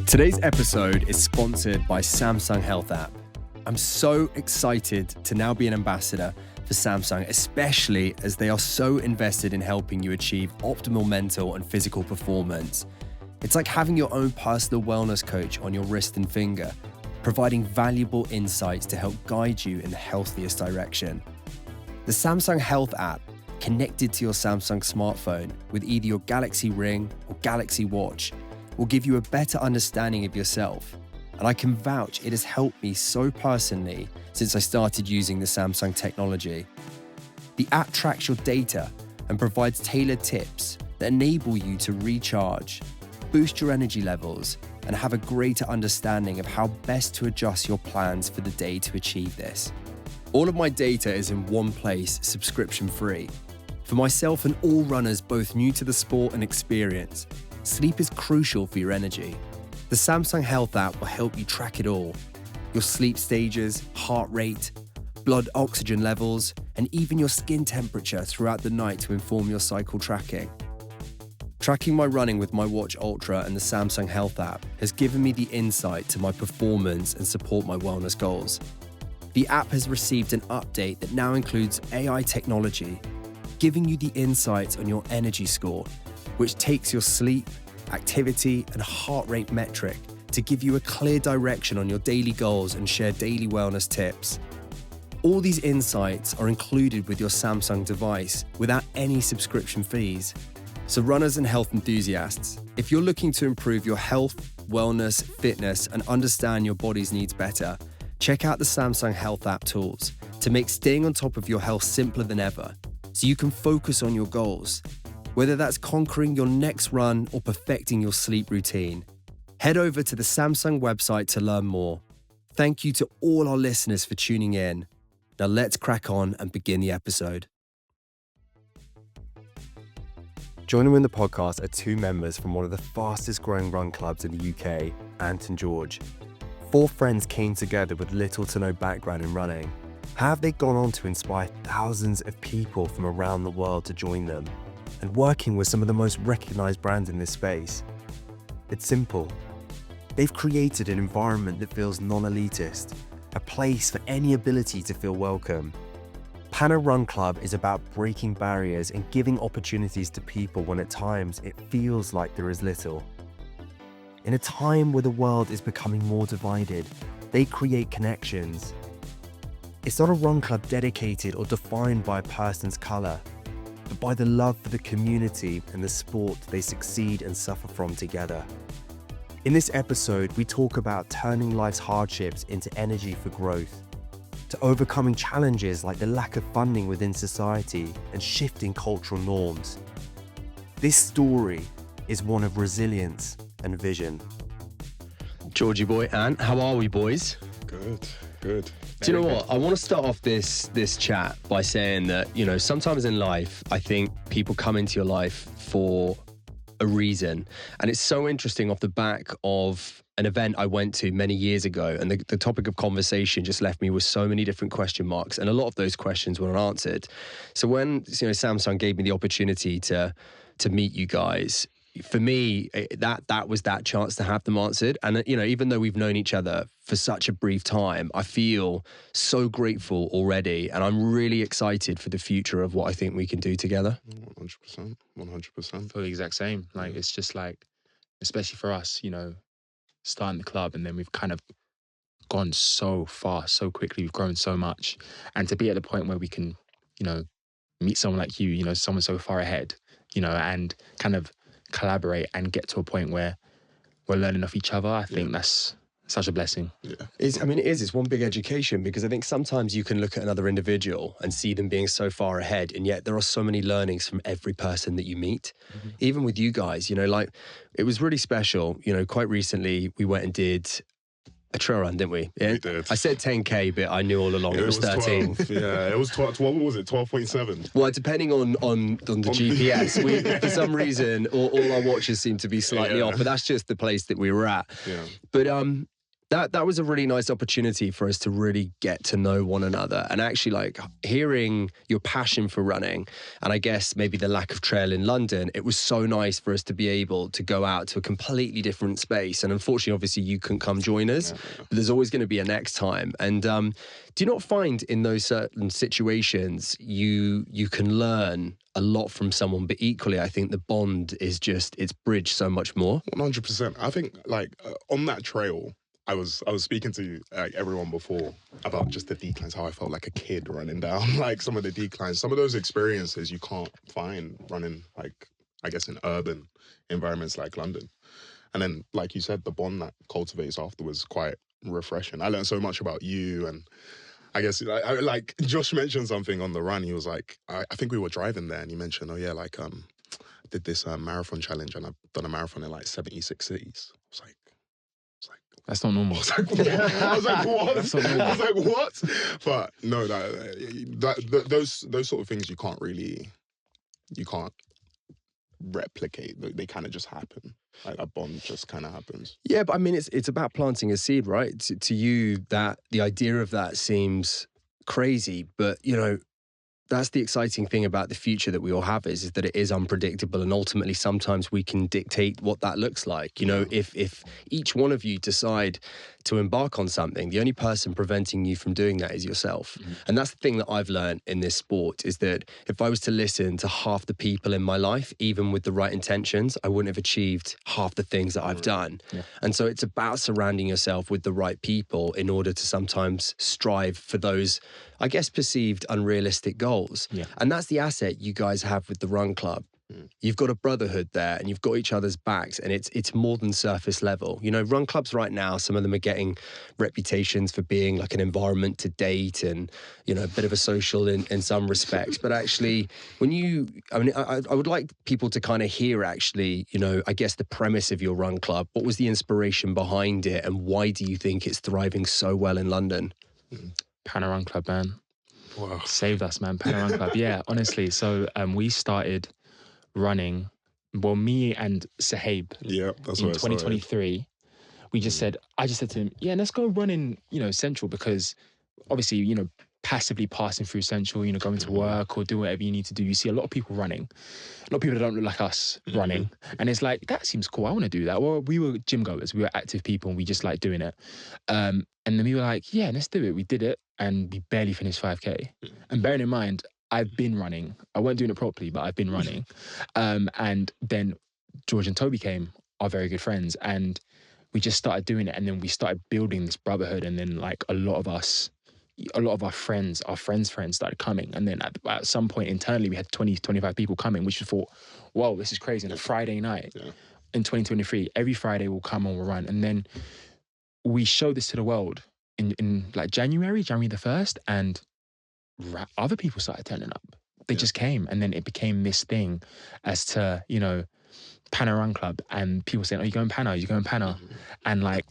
Today's episode is sponsored by Samsung Health App. I'm so excited to now be an ambassador for Samsung, especially as they are so invested in helping you achieve optimal mental and physical performance. It's like having your own personal wellness coach on your wrist and finger, providing valuable insights to help guide you in the healthiest direction. The Samsung Health App, connected to your Samsung smartphone with either your Galaxy Ring or Galaxy Watch, will give you a better understanding of yourself. And I can vouch it has helped me so personally since I started using the Samsung technology. The app tracks your data and provides tailored tips that enable you to recharge, boost your energy levels, and have a greater understanding of how best to adjust your plans for the day to achieve this. All of my data is in one place, subscription-free. For myself and all runners both new to the sport and experience, sleep is crucial for your energy. The Samsung Health App will help you track it all. Your sleep stages, heart rate, blood oxygen levels, and even your skin temperature throughout the night to inform your cycle tracking. Tracking my running with my Watch Ultra and the Samsung Health App has given me the insight to my performance and support my wellness goals. The app has received an update that now includes AI technology, giving you the insights on your energy score, which takes your sleep, activity, and heart rate metric to give you a clear direction on your daily goals and share daily wellness tips. All these insights are included with your Samsung device without any subscription fees. So runners and health enthusiasts, if you're looking to improve your health, wellness, fitness, and understand your body's needs better, check out the Samsung Health App tools to make staying on top of your health simpler than ever, so you can focus on your goals. Whether that's conquering your next run or perfecting your sleep routine, head over to the Samsung website to learn more. Thank you to all our listeners for tuning in. Now let's crack on and begin the episode. Joining me in the podcast are two members from one of the fastest growing run clubs in the UK, Ant and George. Four friends came together with little to no background in running. How have they gone on to inspire thousands of people from around the world to join them? And working with some of the most recognized brands in this space. It's simple. They've created an environment that feels non-elitist, a place for any ability to feel welcome. Pana Run Club is about breaking barriers and giving opportunities to people when at times it feels like there is little. In a time where the world is becoming more divided, they create connections. It's not a run club dedicated or defined by a person's color, but by the love for the community and the sport they succeed and suffer from together. In this episode, we talk about turning life's hardships into energy for growth, to overcoming challenges like the lack of funding within society and shifting cultural norms. This story is one of resilience and vision. Georgie boy, Ant, how are we, boys? Good. Do you know what? I want to start off this chat by saying that, sometimes in life, I think people come into your life for a reason. And it's so interesting off the back of an event I went to many years ago. And the topic of conversation just left me with so many different question marks. And a lot of those questions were unanswered. So when, Samsung gave me the opportunity to meet you guys, for me, that was that chance to have them answered. And, even though we've known each other for such a brief time, I feel so grateful already. And I'm really excited for the future of what I think we can do together. 100%. Feel the exact same. Like, it's just like, especially for us, starting the club, and then we've kind of gone so far, so quickly. We've grown so much. And to be at the point where we can, meet someone like you, someone so far ahead, and kind of collaborate and get to a point where we're learning off each other, I think that's such a blessing. Yeah. It's one big education, because I think sometimes you can look at another individual and see them being so far ahead, and yet there are so many learnings from every person that you meet. Mm-hmm. Even with you guys, like, it was really special. Quite recently we went and did a trail run, didn't we? Yeah. We did. I said 10K, but I knew all along it was 13. 12. Yeah, it was 12. What was it? 12.7. Well, depending on the GPS, we, for some reason, all our watches seem to be slightly off, but that's just the place that we were at. Yeah. But That was a really nice opportunity for us to really get to know one another, and actually like hearing your passion for running, and I guess maybe the lack of trail in London. It was so nice for us to be able to go out to a completely different space. And unfortunately, obviously, you couldn't come join us. But there's always going to be a next time. And do you not find in those certain situations you can learn a lot from someone, but equally, I think the bond is just it's bridged so much more. 100%. I think like on that trail, I was speaking to like everyone before about just the declines, how I felt like a kid running down like some of the declines. Some of those experiences you can't find running like, I guess, in urban environments like London. And then, like you said, the bond that cultivates afterwards quite refreshing. I learned so much about you, and I guess like Josh mentioned something on the run. He was like, I think we were driving there, and he mentioned, oh yeah, like I did this marathon challenge, and I've done a marathon in like 76 cities. I was like, That's not normal. I was like, what? I was like, what? That's not normal. I was like, what? But no, those sort of things you can't replicate. They kind of just happen. Like that bond just kind of happens. Yeah, but I mean, it's about planting a seed, right? To you, that the idea of that seems crazy, but you know, that's the exciting thing about the future that we all have is that it is unpredictable, and ultimately sometimes we can dictate what that looks like. You know, if each one of you decide to embark on something, the only person preventing you from doing that is yourself. And that's the thing that I've learned in this sport, is that if I was to listen to half the people in my life, even with the right intentions, I wouldn't have achieved half the things that I've done. And so it's about surrounding yourself with the right people in order to sometimes strive for those, I guess, perceived unrealistic goals. And that's the asset you guys have with the Run Club. You've got a brotherhood there, and you've got each other's backs, and it's more than surface level. You know, run clubs right now, some of them are getting reputations for being like an environment to date and, you know, a bit of a social in some respects. But actually, I would like people to kind of hear actually, you know, I guess the premise of your run club. What was the inspiration behind it, and why do you think it's thriving so well in London? Pana Run Club, man. Wow. Saved us, man. Pana Run Club. Yeah, honestly. So we started running, well, me and Sahib That's in what 2023. I just said to him, yeah, let's go run in, you know, Central, because obviously, you know, passively passing through Central, you know, going to work or do whatever you need to do, you see a lot of people running, a lot of people that don't look like us running. And it's like, that seems cool. I want to do that. Well, we were gym goers, we were active people, and we just like doing it. And then we were like, yeah, let's do it. We did it, and we barely finished 5K. And bearing in mind, I've been running. I weren't doing it properly, but I've been running. And then George and Toby came, our very good friends, and we just started doing it. And then we started building this brotherhood. And then like a lot of our friends started coming. And then at some point internally, we had 20, 25 people coming, which we thought, whoa, this is crazy. On a Friday night in 2023, every Friday we'll come and we'll run. And then we showed this to the world in like January the 1st, and other people started turning up. They just came, and then it became this thing as to, you know, Pana Run Club, and people saying, oh, you going Pana? You going Pana? And like,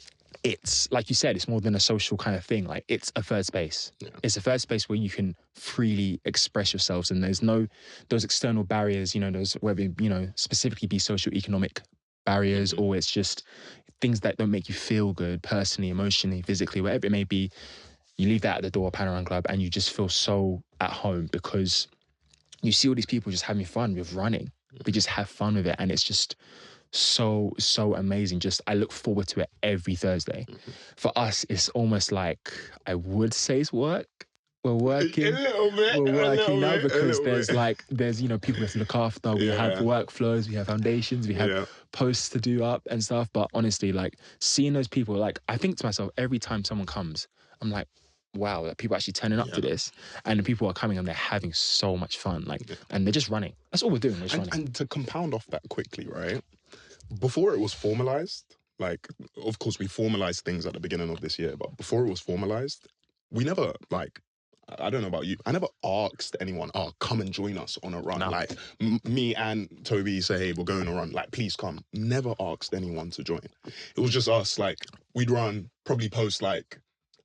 it's like you said, it's more than a social kind of thing. Like, it's a third space. It's a third space where you can freely express yourselves, and there's no those external barriers, you know, those whether, you know, specifically be socioeconomic barriers, or it's just things that don't make you feel good personally, emotionally, physically, whatever it may be. You leave that at the door of Pana Run Club, and you just feel so at home because you see all these people just having fun with running. We just have fun with it, and it's just so amazing. Just, I look forward to it every Thursday. For us, it's almost like, I would say it's work. We're working. A little bit. We're working now because there's there's, you know, people we have to look after. We have workflows, we have foundations, we have posts to do up and stuff. But honestly, like, seeing those people, like, I think to myself, every time someone comes, I'm like, wow, that people are actually turning up to this, and the people are coming and they're having so much fun, like, and they're just running. That's all we're doing. We're just running. And to compound off that quickly, right? Before it was formalized, like, of course, we formalized things at the beginning of this year, but before it was formalized, we never, like, I don't know about you, I never asked anyone, oh, come and join us on a run. No. Like, me and Toby say, hey, we're going on a run. Like, please come. Never asked anyone to join. It was just us, like, we'd run, probably post, like,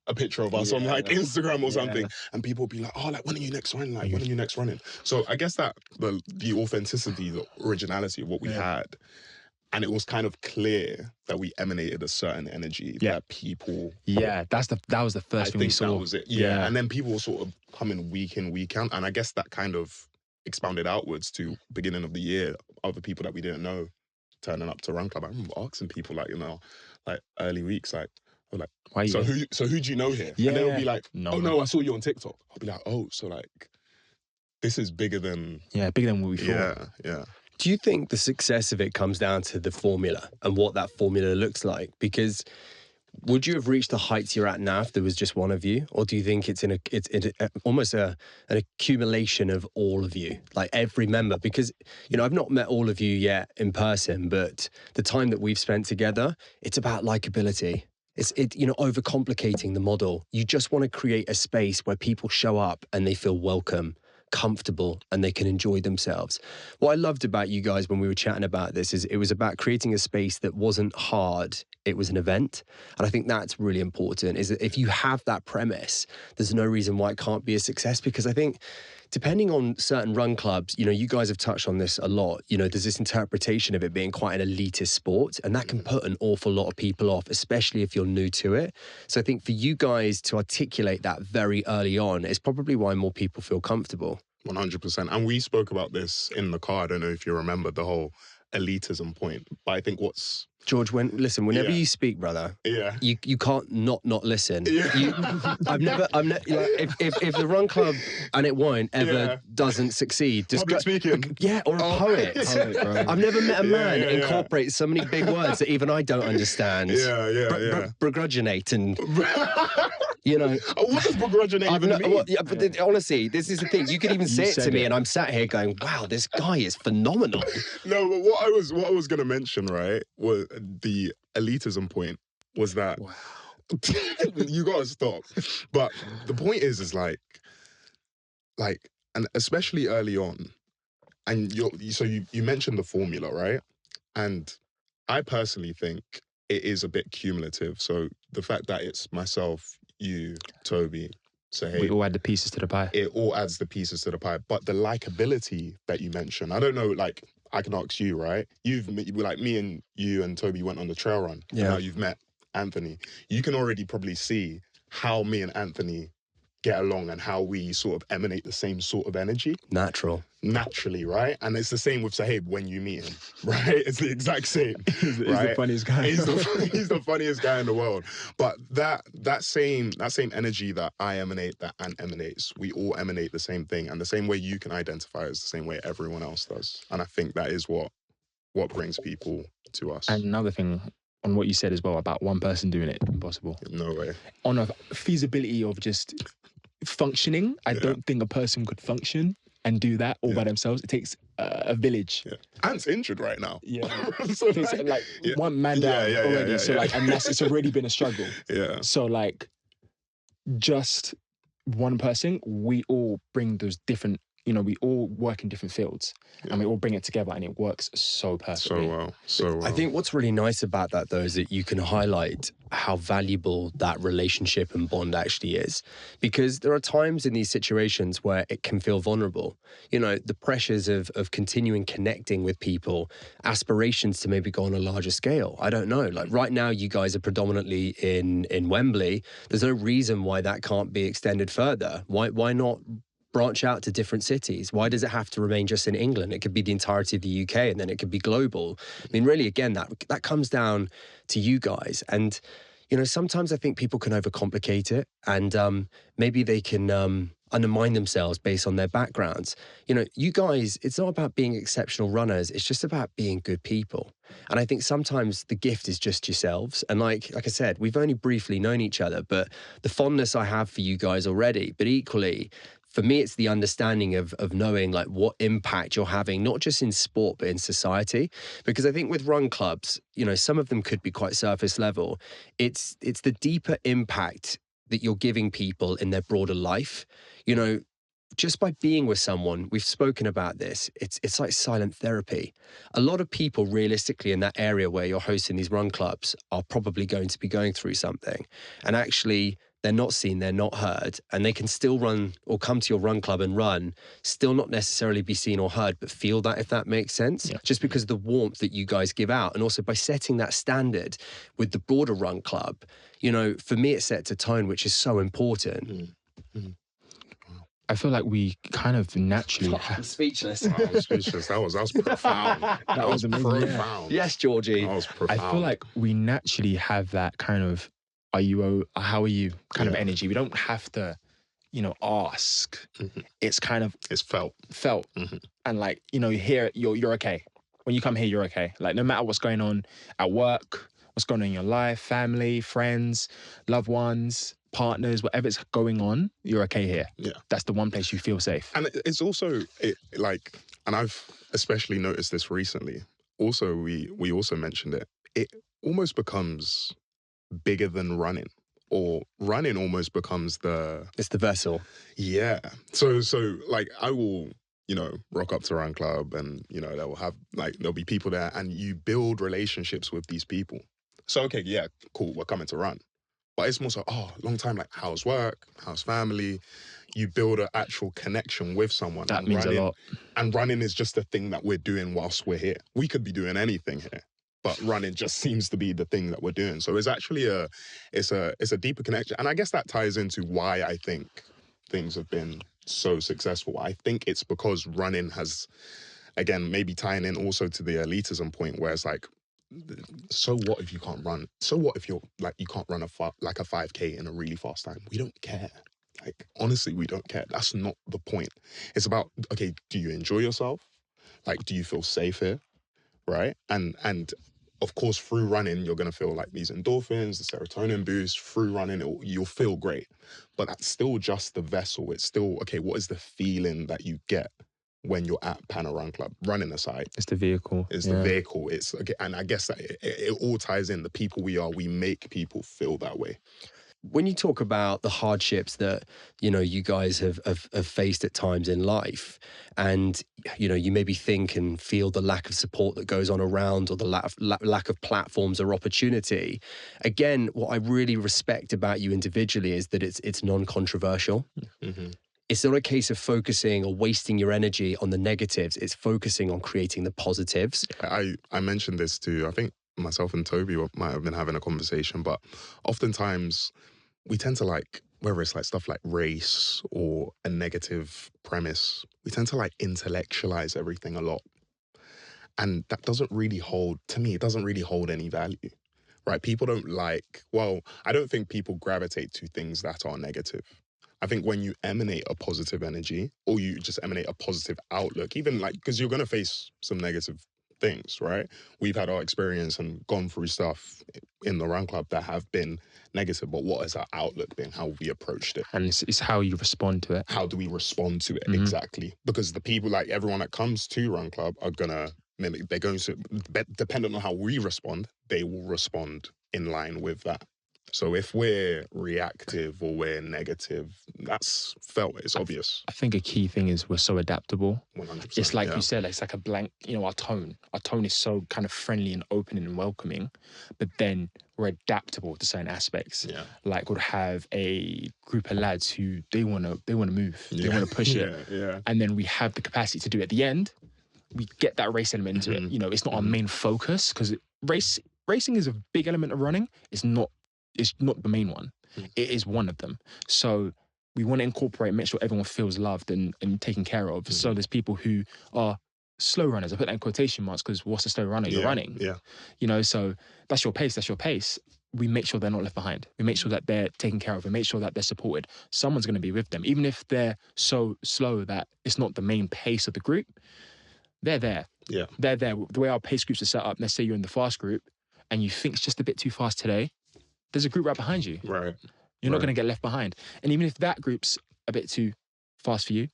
a picture of us on like Instagram or something, and people be like, oh, like, when are you next running? Like, when are you next running? So I guess that the authenticity, the originality of what we had and it was kind of clear that we emanated a certain energy that people. Yeah, that was the first thing we saw. That was it. Yeah. And then people were sort of coming week in, week out. And I guess that kind of expounded outwards to beginning of the year, other people that we didn't know turning up to Run Club. I remember asking people like, like early weeks, like, why so who do you know here? Yeah. And they'll be like, No, oh no, I saw you on TikTok. I'll be like, oh, so like this is bigger than what we thought. Yeah. Do you think the success of it comes down to the formula and what that formula looks like? Because would you have reached the heights you're at now if there was just one of you? Or do you think it's almost an accumulation of all of you, like every member? Because, I've not met all of you yet in person, but the time that we've spent together, it's about likability. It's overcomplicating the model. You just want to create a space where people show up and they feel welcome, comfortable, and they can enjoy themselves. What I loved about you guys when we were chatting about this is it was about creating a space that wasn't hard. It was an event. And I think that's really important, is that if you have that premise, there's no reason why it can't be a success. Because I think depending on certain run clubs, you guys have touched on this a lot, there's this interpretation of it being quite an elitist sport, and that can put an awful lot of people off, especially if you're new to it. So I think for you guys to articulate that very early on is probably why more people feel comfortable. 100%. And we spoke about this in the car. I don't know if you remember the whole elitism point, but I think George, whenever you speak, brother, you can't not listen. Yeah. If the Run Club and it won't ever doesn't succeed, just public speaking, or a poet. I've never met a man incorporate so many big words that even I don't understand. Begrudginate and. What does begrudginate even mean? Honestly, this is the thing. You could even say it to me, and I'm sat here going, "Wow, this guy is phenomenal." No, but what I was going to mention, right, was the elitism point. Was that you got to stop? But the point is like, and especially early on, and you mentioned the formula, right? And I personally think it is a bit cumulative. So the fact that it's myself, you, Toby, Sahib, we all add the pieces to the pie. It all adds the pieces to the pie. But the likability that you mentioned, I don't know, like, I can ask you, right? Like me and you and Toby went on the trail run. Yeah. And now you've met Anthony. You can already probably see how me and Anthony get along and how we sort of emanate the same sort of energy. Naturally, right? And it's the same with Sahib when you meet him, right? It's the exact same. He's the funniest guy. He's the funniest guy in the world. But that same energy that I emanate, that Ant emanates, we all emanate the same thing. And the same way you can identify is the same way everyone else does. And I think that is what brings people to us. And another thing on what you said as well about one person doing it, impossible. No way. On a feasibility of just functioning, I don't think a person could function and do that all by themselves. It takes a village. Yeah. Ant's injured right now. Yeah. So it takes one man down already. So and it's already been a struggle. Yeah. So just one person, we all bring those different, we all work in different fields and we all bring it together and it works so perfectly. So well. I think what's really nice about that, though, is that you can highlight how valuable that relationship and bond actually is. Because there are times in these situations where it can feel vulnerable. The pressures of continuing connecting with people, aspirations to maybe go on a larger scale. I don't know. Like right now, you guys are predominantly in Wembley. There's no reason why that can't be extended further. Why not branch out to different cities? Why does it have to remain just in England? It could be the entirety of the UK and then it could be global. I mean, really, again, that comes down to you guys. And, sometimes I think people can overcomplicate it and maybe they can undermine themselves based on their backgrounds. You guys, it's not about being exceptional runners. It's just about being good people. And I think sometimes the gift is just yourselves. And like I said, we've only briefly known each other, but the fondness I have for you guys already, but equally, for me, it's the understanding of knowing like what impact you're having, not just in sport, but in society. Because I think with run clubs, some of them could be quite surface level. It's the deeper impact that you're giving people in their broader life. Just by being with someone, we've spoken about this, it's like silent therapy. A lot of people realistically in that area where you're hosting these run clubs are probably going to be going through something. And actually they're not seen, they're not heard, and they can still run or come to your run club and run, still not necessarily be seen or heard, but feel that, if that makes sense, just because of the warmth that you guys give out. And also by setting that standard with the broader run club, you know, for me, it sets a tone, which is so important. I feel like we kind of naturally I'm speechless. I was speechless. That was profound. That was amazing. profound. Yes, Georgie. That was profound. I feel like we naturally have that kind of, how are you kind of energy. We don't have to, you know, ask. It's kind of, it's felt. And like, you know, here, you're okay. When you come here, you're okay. Like, no matter what's going on at work, what's going on in your life, family, friends, loved ones, partners, whatever's going on, you're okay here. Yeah. That's the one place you feel safe. And it's also, and I've especially noticed this recently. Also, we also mentioned it almost becomes bigger than running, or running almost becomes it's the vessel. Yeah. So like, I will, you know, rock up to Run Club, and, you know, there'll be people there, and you build relationships with these people. So, okay, yeah, cool, we're coming to run. But it's more so, long time, like, how's work? How's family? You build an actual connection with someone. That means a lot. And running is just a thing that we're doing whilst we're here. We could be doing anything here, but running just seems to be the thing that we're doing. So it's actually it's a deeper connection. And I guess that ties into why I think things have been so successful. I think it's because running has, again, maybe tying in also to the elitism point, where it's like, so what if you can't run? So what if you can't run a 5K in a really fast time? We don't care. Like, honestly, we don't care. That's not the point. It's about, okay, do you enjoy yourself? Like, do you feel safe here? Right? And of course, through running, you're going to feel like these endorphins, the serotonin boost. Through running, you'll feel great. But that's still just the vessel. It's still, okay, what is the feeling that you get when you're at Pana Run Club? Running aside, It's the vehicle. it's the vehicle. It's, okay, and I guess that it all ties in. The people we are, we make people feel that way. When you talk about the hardships that, you know, you guys have faced at times in life, and, you know, you maybe think and feel the lack of support that goes on around, or the lack of platforms or opportunity, again, what I really respect about you individually is that it's non-controversial. It's not a case of focusing or wasting your energy on the negatives. It's focusing on creating the positives. I mentioned this to, I think myself and Toby might have been having a conversation, but oftentimes we tend to, like, whether it's like stuff like race or a negative premise, we tend to like intellectualize everything a lot. And that doesn't really hold, to me, it doesn't really hold any value, right? People don't I don't think people gravitate to things that are negative. I think when you emanate a positive energy, or you just emanate a positive outlook, even like, because you're going to face some negative things, right? We've had our experience and gone through stuff in the Run Club that have been negative, but what has our outlook been? How have we approached it? And it's how you respond to it. How do we respond to it? Exactly. Because the people, like everyone that comes to Run Club, are going to mimic, they're going to, depending on how we respond, they will respond in line with that. So if we're reactive or we're negative, that's felt. It's obvious. I think a key thing is we're so adaptable. 100%. It's like you said, it's like a blank, you know, our tone. Our tone is so kind of friendly and open and welcoming, but then we're adaptable to certain aspects. Yeah. Like, we'd have a group of lads who they want to move, they want to push it. Yeah. And then we have the capacity to do it. At the end, we get that race element into it. You know, it's not our main focus, because racing is a big element of running. It's not the main one. It is one of them. So we want to incorporate, make sure everyone feels loved and taken care of. So there's people who are slow runners. I put that in quotation marks, because what's a slow runner? You're running. Yeah. You know, so that's your pace, that's your pace. We make sure they're not left behind. We make sure that they're taken care of. We make sure that they're supported. Someone's going to be with them. Even if they're so slow that it's not the main pace of the group, they're there. Yeah. They're there. The way our pace groups are set up, let's say you're in the fast group and you think it's just a bit too fast today, there's a group right behind you. Right. You're not going to get left behind. And even if that group's a bit too fast for you,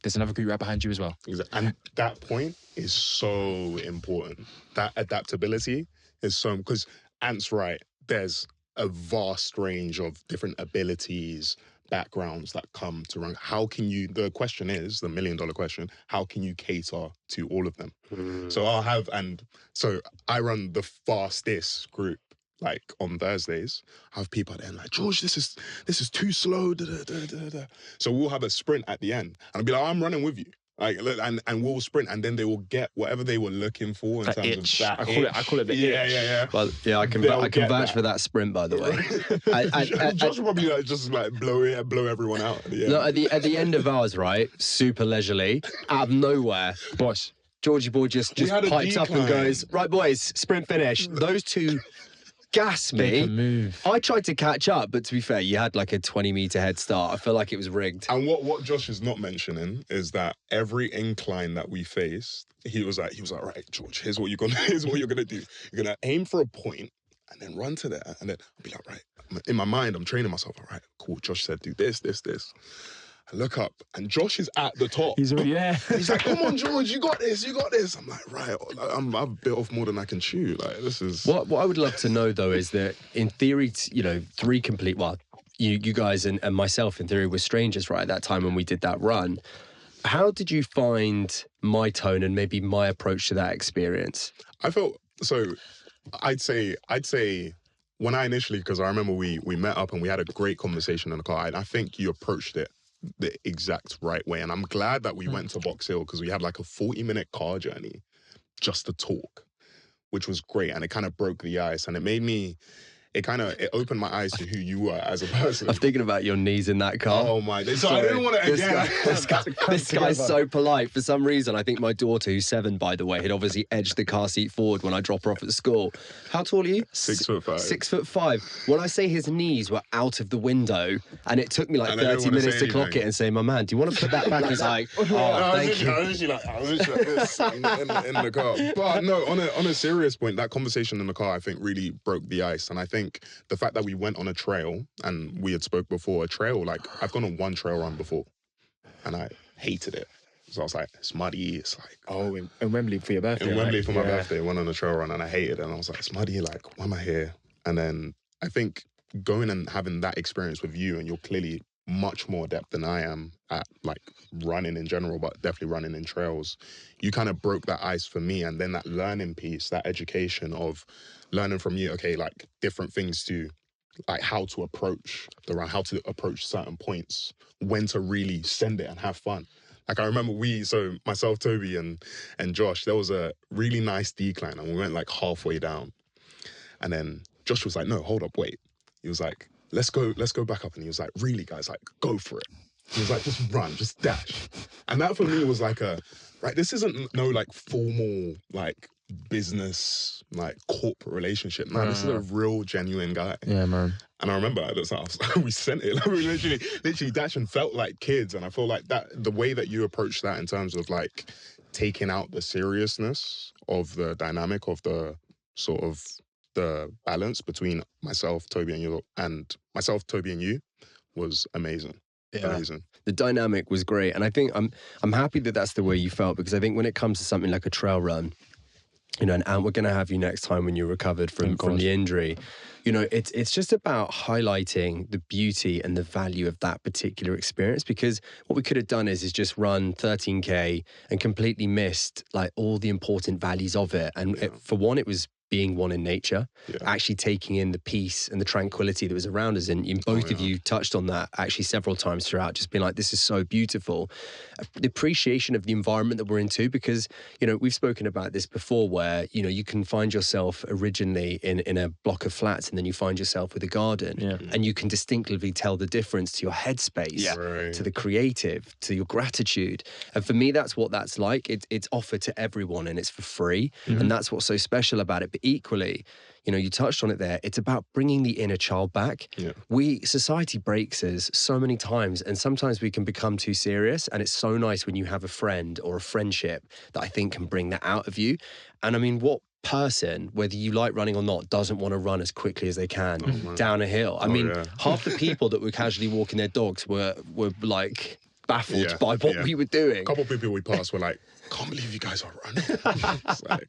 there's another group right behind you as well. Exactly. And that point is so important. That adaptability is so, because Ant's right, there's a vast range of different abilities, backgrounds that come to run. How can you, the question is, the $1 million question, how can you cater to all of them? So I run the fastest group like on Thursdays, I have people there like, George, this is too slow. Da, da, da, da, da. So we'll have a sprint at the end, and I'll be like, I'm running with you. Like, and we'll sprint, and then they will get whatever they were looking for in That terms itch. of that. I call it the itch. Yeah. Well, yeah, I can They'll get vouch that. for that sprint, by the way. Josh will probably like, just like blow everyone out. At the end. No, at the end of ours, right, super leisurely, out of nowhere, Boss. Georgie boy just had a pipes up and decline. goes, right, boys, sprint finish. Those two gas They can me. move. I tried to catch up, but to be fair, you had like a 20-meter head start. I feel like it was rigged. And what Josh is not mentioning is that every incline that we faced, he was like, right, George, here's what you're gonna do. You're gonna aim for a point and then run to there, and then I'll be like, right. In my mind, I'm training myself. All right, cool. Josh said, do this. I look up, and Josh is at the top. He's already there. He's like, come on, George, you got this. I'm like, right, I've bit off more than I can chew. Like, this is... What I would love to know, though, is that in theory, three complete... Well, you guys and myself, in theory, were strangers, right, at that time when we did that run. How did you find my tone and maybe my approach to that experience? I felt... So, I'd say when I initially... Because I remember we met up and we had a great conversation in the car, and I think you approached it the exact right way. And I'm glad that we went to Box Hill because we had like a 40-minute car journey just to talk, which was great. And it kind of broke the ice, and it opened my eyes to who you were as a person. I'm thinking about your knees in that car. Oh my! So I didn't want to again. This guy's so polite. For some reason, I think my daughter, who's 7, by the way, had obviously edged the car seat forward when I drop her off at school. How tall are you? 6'5". 6'5". When I say his knees were out of the window, and it took me like And I didn't 30 wanna minutes say to clock anything. it and say, my man, do you want to put that back? He's like, oh, thank you. I was literally like this in the car. But no, on a serious point, that conversation in the car, I think, really broke the ice. And I think the fact that we went on a trail, and we had spoke before, a trail, like, I've gone on one trail run before, and I hated it. So I was like, it's muddy, it's like... Oh, in Wembley for your birthday. In Wembley right? for my birthday, I went on a trail run, and I hated it. And I was like, it's muddy, like, why am I here? And then I think going and having that experience with you, and you're clearly much more adept than I am at, like, running in general, but definitely running in trails, you kind of broke that ice for me. And then that learning piece, that education of learning from you, okay, like, different things to, like, how to approach the run, how to approach certain points, when to really send it and have fun. Like, I remember so myself, Toby, and Josh, there was a really nice decline, and we went like halfway down. And then Josh was like, no, hold up, wait. He was like, let's go back up. And he was like, really, guys, like, go for it. He was like, just run, just dash. And that for me was like right, this isn't no like formal, like, business, like, corporate relationship. Man, this is a real, genuine guy. Yeah, man. And I remember at the time, we sent it. Like, we literally dashed and felt like kids. And I feel like that the way that you approach that in terms of, like, taking out the seriousness of the dynamic of the sort of the balance between myself, Toby, and you was amazing. Yeah. Amazing. The dynamic was great. And I think I'm happy that that's the way you felt, because I think when it comes to something like a trail run, and we're going to have you next time when you're recovered from the injury. It's just about highlighting the beauty and the value of that particular experience, because what we could have done is just run 13K and completely missed, like, all the important values of it. And for one, it was being one in nature, actually taking in the peace and the tranquility that was around us. And both of you touched on that actually several times throughout, just being like, this is so beautiful. The appreciation of the environment that we're into, because, we've spoken about this before where, you can find yourself originally in a block of flats, and then you find yourself with a garden, and you can distinctly tell the difference to your headspace, to the creative, to your gratitude. And for me, that's what that's like. It's offered to everyone, and it's for free. And that's what's so special about it. But equally, you touched on it there, it's about bringing the inner child back. Society breaks us so many times, and sometimes we can become too serious, and it's so nice when you have a friend or a friendship that I think can bring that out of you. And I mean, what person, whether you like running or not, doesn't want to run as quickly as they can down a hill? I mean, half the people that were casually walking their dogs were like baffled Yeah, by what yeah. we were doing. A couple of people we passed were like, can't believe you guys are running. It's like,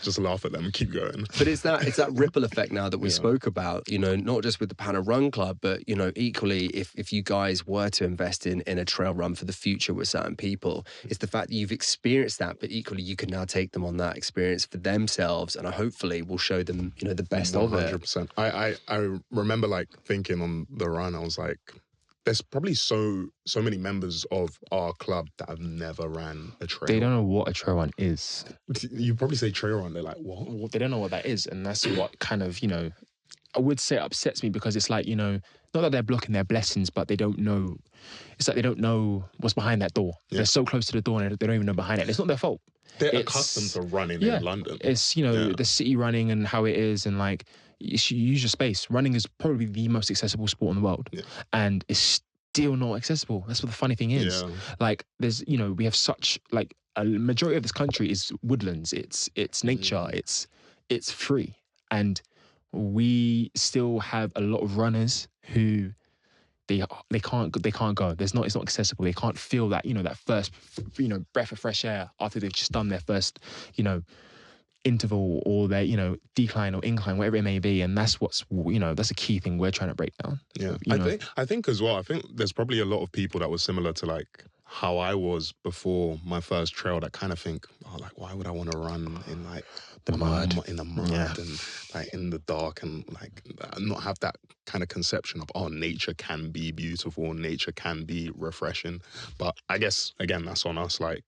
just laugh at them and keep going. But it's that ripple effect now that we spoke about, you know, not just with the Pana Run Club, but, you know, equally, if you guys were to invest in a trail run for the future with certain people, it's the fact that you've experienced that, but equally you can now take them on that experience for themselves, and hopefully will show them, you know, the best of it. 100%. I remember like thinking on the run, I was like, there's probably so many members of our club that have never ran a trail. They don't know what a trail run is. You probably say trail run, they're like, what? They don't know what that is, and that's what kind of, you know, I would say upsets me, because it's like, you know, not that they're blocking their blessings, but they don't know. It's like they don't know what's behind that door. Yeah. They're so close to the door and they don't even know behind it. It's not their fault. They're accustomed to running in London. It's, you know, the city running and how it is, and like, you use your space. Running is probably the most accessible sport in the world, and it's still not accessible. That's what the funny thing is. Like, there's, you know, we have such, like, a majority of this country is woodlands. It's nature. It's free, and we still have a lot of runners who they can't go. It's not accessible. They can't feel that, you know, that first, you know, breath of fresh air after they've just done their first, you know, interval or their, you know, decline or incline, whatever it may be. And that's what's, you know, that's a key thing we're trying to break down. Yeah, You I think as well, I think there's probably a lot of people that were similar to like how I was before my first trail, that kind of think, oh, like, why would I want to run in like the mud and like in the dark, and like not have that kind of conception of, oh, nature can be beautiful, nature can be refreshing. But I guess again, that's on us, like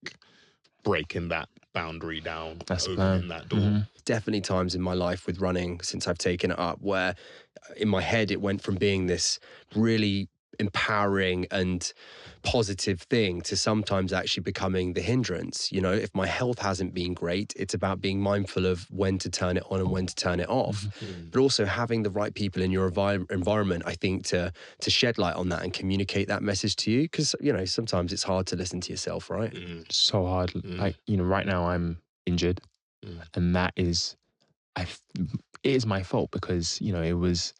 breaking that boundary down, opening that door. Definitely times in my life with running since I've taken it up where in my head it went from being this really empowering and positive thing to sometimes actually becoming the hindrance. You know, if my health hasn't been great, it's about being mindful of when to turn it on and when to turn it off. But also having the right people in your environment, I think, to shed light on that and communicate that message to you, because, you know, sometimes it's hard to listen to yourself, right? So hard. Like, you know, right now I'm injured, and that is, it is my fault, because, you know, it was,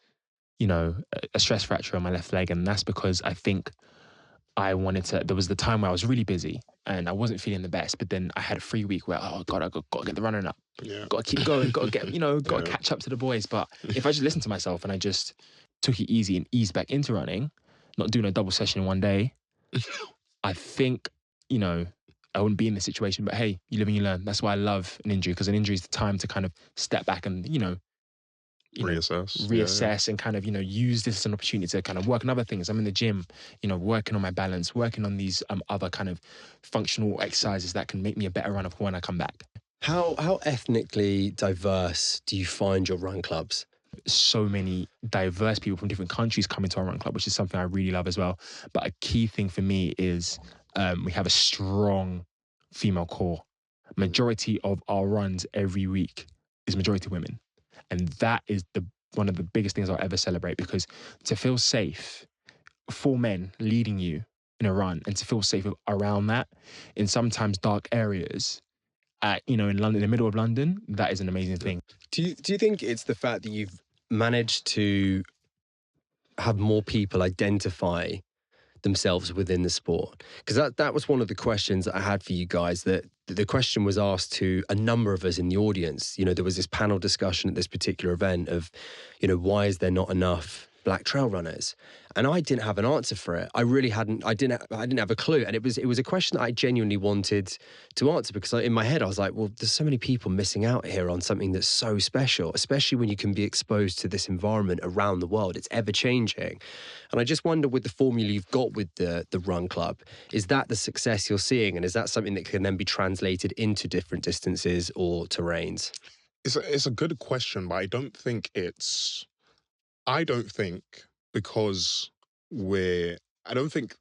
you know, a stress fracture on my left leg, and that's because I think I wanted to. There was the time where I was really busy and I wasn't feeling the best, but then I had a free week where, oh God, I got to get the running up. Got to keep going. Got to get, you know, got to catch up to the boys. But if I just listened to myself and I just took it easy and eased back into running, not doing a double session in one day, I think, you know, I wouldn't be in this situation. But hey, you live and you learn. That's why I love an injury, because an injury is the time to kind of step back and, you know, reassess and kind of, you know, use this as an opportunity to kind of work on other things. I'm in the gym, you know, working on my balance, working on these other kind of functional exercises that can make me a better runner for when I come back. How ethnically diverse do you find your run clubs? So many diverse people from different countries coming to our run club, which is something I really love as well. But a key thing for me is we have a strong female core. Majority of our runs every week is majority women. And that is one of the biggest things I'll ever celebrate, because to feel safe for men leading you in a run, and to feel safe around that in sometimes dark areas, you know, in London, in the middle of London, that is an amazing thing. Do you think it's the fact that you've managed to have more people identify themselves within the sport? Because that was one of the questions that I had for you guys, that the question was asked to a number of us in the audience. You know, there was this panel discussion at this particular event of, you know, why is there not enough black trail runners? And I didn't have an answer for it. I didn't have a clue. And it was a question that I genuinely wanted to answer, because in my head I was like, well, there's so many people missing out here on something that's so special, especially when you can be exposed to this environment around the world. It's ever changing. And I just wonder, with the formula you've got with the run club, is that the success you're seeing? And is that something that can then be translated into different distances or terrains? It's a good question, but I don't think because I don't think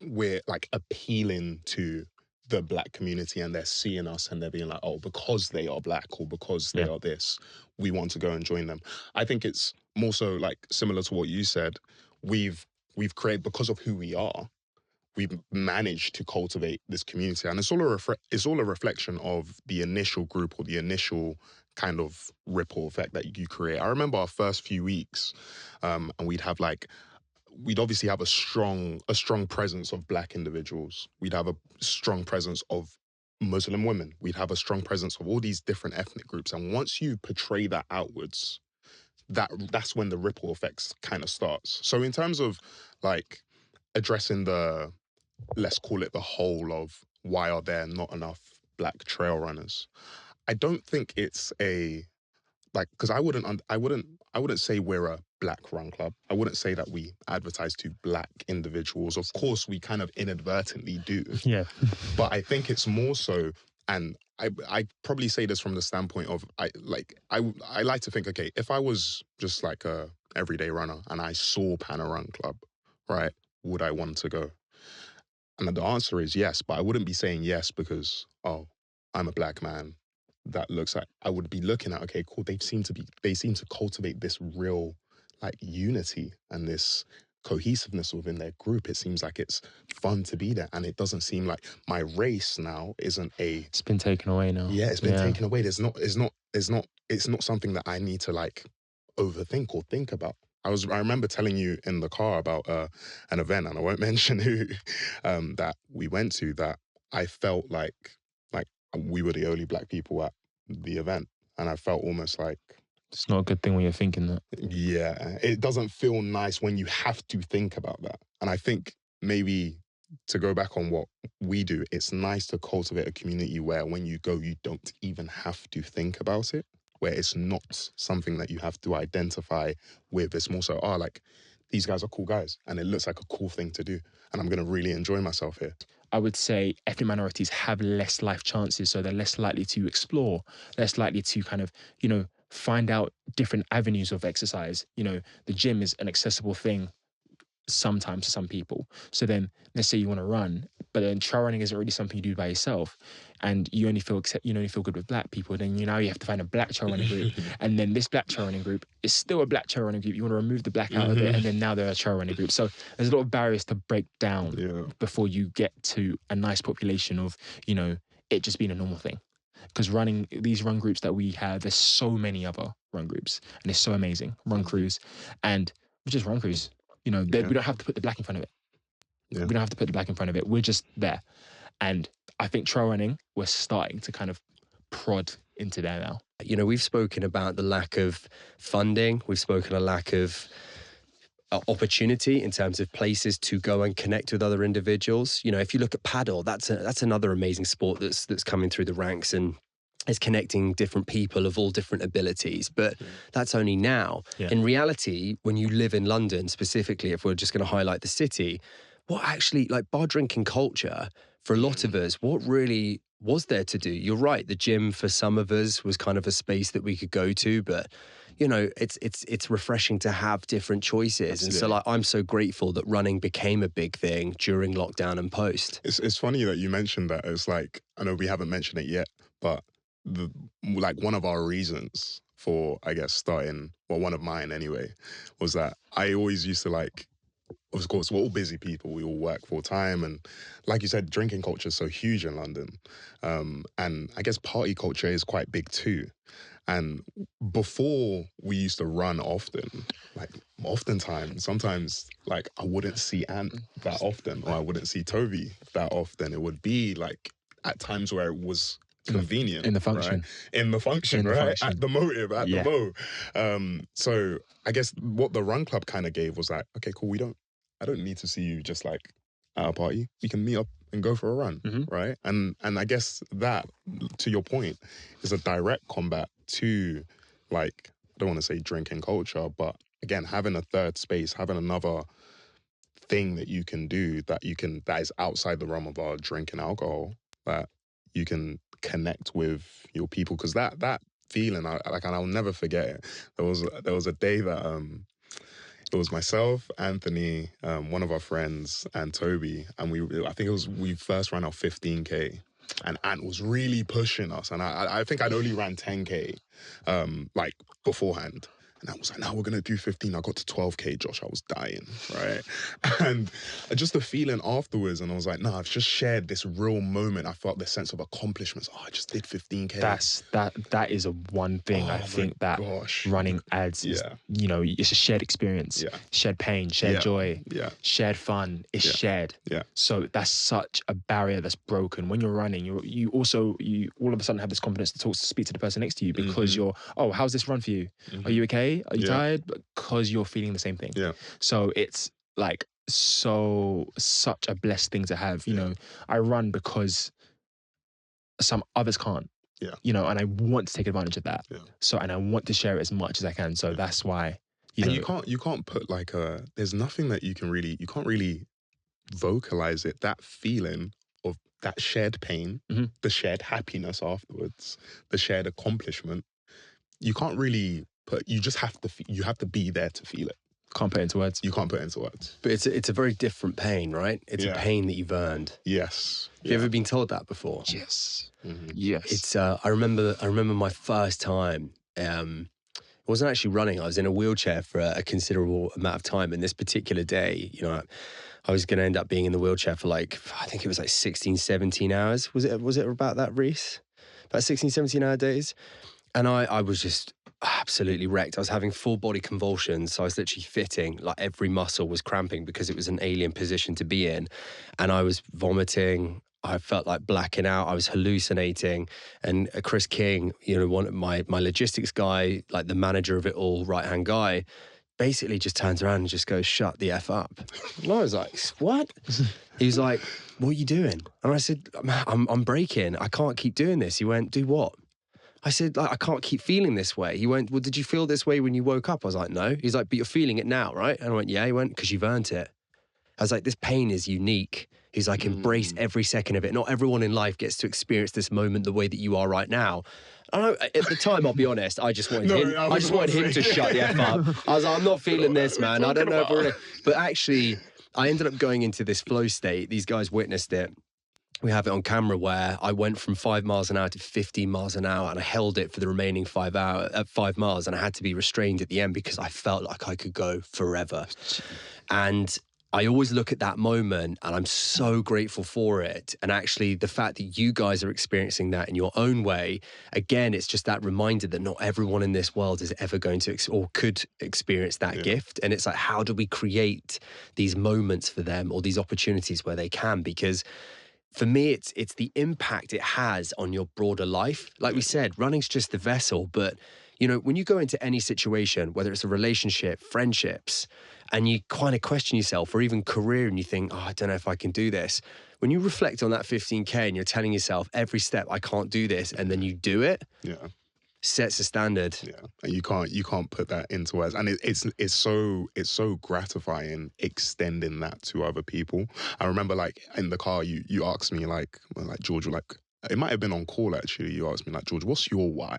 we're like appealing to the black community and they're seeing us and they're being like, oh, because they are black or because they are this, we want to go and join them. I think it's more so like similar to what you said. We've created, because of who we are, we've managed to cultivate this community, and it's all a reflection of the initial group or the initial kind of ripple effect that you create. I remember our first few weeks, and we'd have like we'd obviously have a strong presence of black individuals. We'd have a strong presence of Muslim women. We'd have a strong presence of all these different ethnic groups. And once you portray that outwards, that's when the ripple effects kind of starts. So in terms of like addressing the, let's call it the whole of why are there not enough black trail runners, I don't think it's a like, because I wouldn't say we're a black run club. I wouldn't say that we advertise to black individuals. Of course, we kind of inadvertently do. Yeah. But I think it's more so, and I probably say this from the standpoint of I like to think, okay, if I was just like a everyday runner and I saw Pana Run Club, right, would I want to go? And the answer is yes, but I wouldn't be saying yes because, oh, I'm a black man. That looks like, I would be looking at, okay, cool. They seem to cultivate this real like unity and this cohesiveness within their group. It seems like it's fun to be there. And it doesn't seem like my race now isn't a, It's been taken away now. yeah, it's been taken away. It's not something that I need to like overthink or think about. I remember telling you in the car about an event, and I won't mention who, that we went to, that I felt like we were the only black people at the event. And I felt almost like, It's not a good thing when you're thinking that. yeah, it doesn't feel nice when you have to think about that. And I think maybe to go back on what we do, it's nice to cultivate a community where when you go, you don't even have to think about it, where it's not something that you have to identify with. It's more so, like, these guys are cool guys and it looks like a cool thing to do. And I'm going to really enjoy myself here. I would say ethnic minorities have less life chances, so they're less likely to explore, less likely to kind of, find out different avenues of exercise. The gym is an accessible thing sometimes to some people. So then let's say you want to run, but then trail running isn't really something you do by yourself, and you only feel good with black people. Then you have to find a black trail running group, and then this black trail running group is still a black trail running group. You want to remove the black out of it, and then now they're a trail running group. So there's a lot of barriers to break down before you get to a nice population of it just being a normal thing. Because these run groups that we have, there's so many other run groups, and it's so amazing. Run crews, and we're just run crews. We don't have to put the black in front of it. Yeah. We don't have to put the black in front of it. We're just there. And I think trail running, we're starting to kind of prod into there now. We've spoken about the lack of funding. We've spoken a lack of opportunity in terms of places to go and connect with other individuals. If you look at paddle, that's another amazing sport that's coming through the ranks and is connecting different people of all different abilities. But that's only now. Yeah. In reality, when you live in London specifically, if we're just going to highlight the city, what actually, like, bar drinking culture, for a lot of us, what really was there to do? You're right, the gym for some of us was kind of a space that we could go to, but it's refreshing to have different choices. Absolutely. And so, like, I'm so grateful that running became a big thing during lockdown and post. It's funny that you mentioned that. It's like, I know we haven't mentioned it yet, but one of our reasons for, I guess, starting, well, one of mine anyway, was that I always used to, like, of course, we're all busy people. We all work full time. And like you said, drinking culture is so huge in London. And I guess party culture is quite big too. And before we used to run often, like oftentimes, sometimes like I wouldn't see Ant that often, or I wouldn't see Toby that often. It would be like at times where it was convenient. In the function. Right? In the function, right? At the motive, at the mo. So I guess what the Run Club kind of gave was like, okay, cool, I don't need to see you just like at a party. We can meet up and go for a run, right? And I guess that, to your point, is a direct combat to, like, I don't want to say drinking culture, but again, having a third space, having another thing that you can do that is outside the realm of our drinking alcohol, that you can connect with your people. Because that feeling, and I'll never forget it. There was a day that it was myself, Anthony, one of our friends, and Toby, and we first ran our 15K, and Ant was really pushing us, and I think I'd only ran 10K, like beforehand, And I was like, no, we're going to do 15. I got to 12K, Josh. I was dying, right? And just the feeling afterwards, and I was like, no, I've just shared this real moment. I felt this sense of accomplishment. Oh, I just did 15K. That is a one thing I Oh my think that gosh. running adds. Is, Yeah. you know, it's a shared experience, Yeah. shared pain, shared Yeah. joy, Yeah. shared fun. It's Yeah. shared. Yeah. So that's such a barrier that's broken. When you're running, you also all of a sudden have this confidence to speak to the person next to you because you're, oh, how's this run for you? Are you okay? Are you tired? Because you're feeling the same thing. Yeah. So it's like such a blessed thing to have. You know, I run because some others can't. Yeah. You know, and I want to take advantage of that. Yeah. So, and I want to share it as much as I can. So that's why, you know. You can't put like there's nothing that you can't really vocalize it, that feeling of that shared pain, the shared happiness afterwards, the shared accomplishment. You can't really you just have to, you have to be there to feel it. Can't put it into words. You can't put it into words. But it's a very different pain, right? It's a pain that you've earned. Yes. Have you ever been told that before? Yes. Mm-hmm. Yes. It's I remember my first time. It wasn't actually running. I was in a wheelchair for a considerable amount of time. And this particular day, you know, I was going to end up being in the wheelchair for like, I think it was like 16, 17 hours. Was it about that, Reese? About 16, 17 hour days. And I was just absolutely wrecked. I was having full body convulsions. So I was literally fitting, like every muscle was cramping because it was an alien position to be in. And I was vomiting. I felt like blacking out. I was hallucinating. And Chris King, you know, one of my logistics guy, like the manager of it all, right-hand guy, basically just turns around and just goes, shut the F up. And I was like, what? He was like, what are you doing? And I said, I'm breaking. I can't keep doing this. He went, do what? I said, like, I can't keep feeling this way. He went, well, did you feel this way when you woke up? I was like, no. He's like, but you're feeling it now, right? And I went, yeah. He went, because you've earned it. I was like, this pain is unique. He's like, embrace every second of it. Not everyone in life gets to experience this moment the way that you are right now. I know, at the time, I'll be honest, I just wanted him to shut the F up. I was like, I'm not feeling this, man. I don't know if we're... But actually, I ended up going into this flow state. These guys witnessed it. We have it on camera where I went from 5 miles an hour to 15 miles an hour and I held it for the remaining 5 miles and I had to be restrained at the end because I felt like I could go forever. And I always look at that moment and I'm so grateful for it. And actually the fact that you guys are experiencing that in your own way, again, it's just that reminder that not everyone in this world is ever going to or could experience that gift. And it's like, how do we create these moments for them or these opportunities where they can? Because for me, it's the impact it has on your broader life. Like we said, running's just the vessel. But, you know, when you go into any situation, whether it's a relationship, friendships, and you kind of question yourself or even career and you think, oh, I don't know if I can do this. When you reflect on that 15K and you're telling yourself every step, I can't do this, and then you do it, sets a standard. Yeah, and you can't put that into words, and it's so gratifying extending that to other people. I remember, like, in the car, you asked me like George, like, it might have been on call actually. You asked me like, George, what's your why?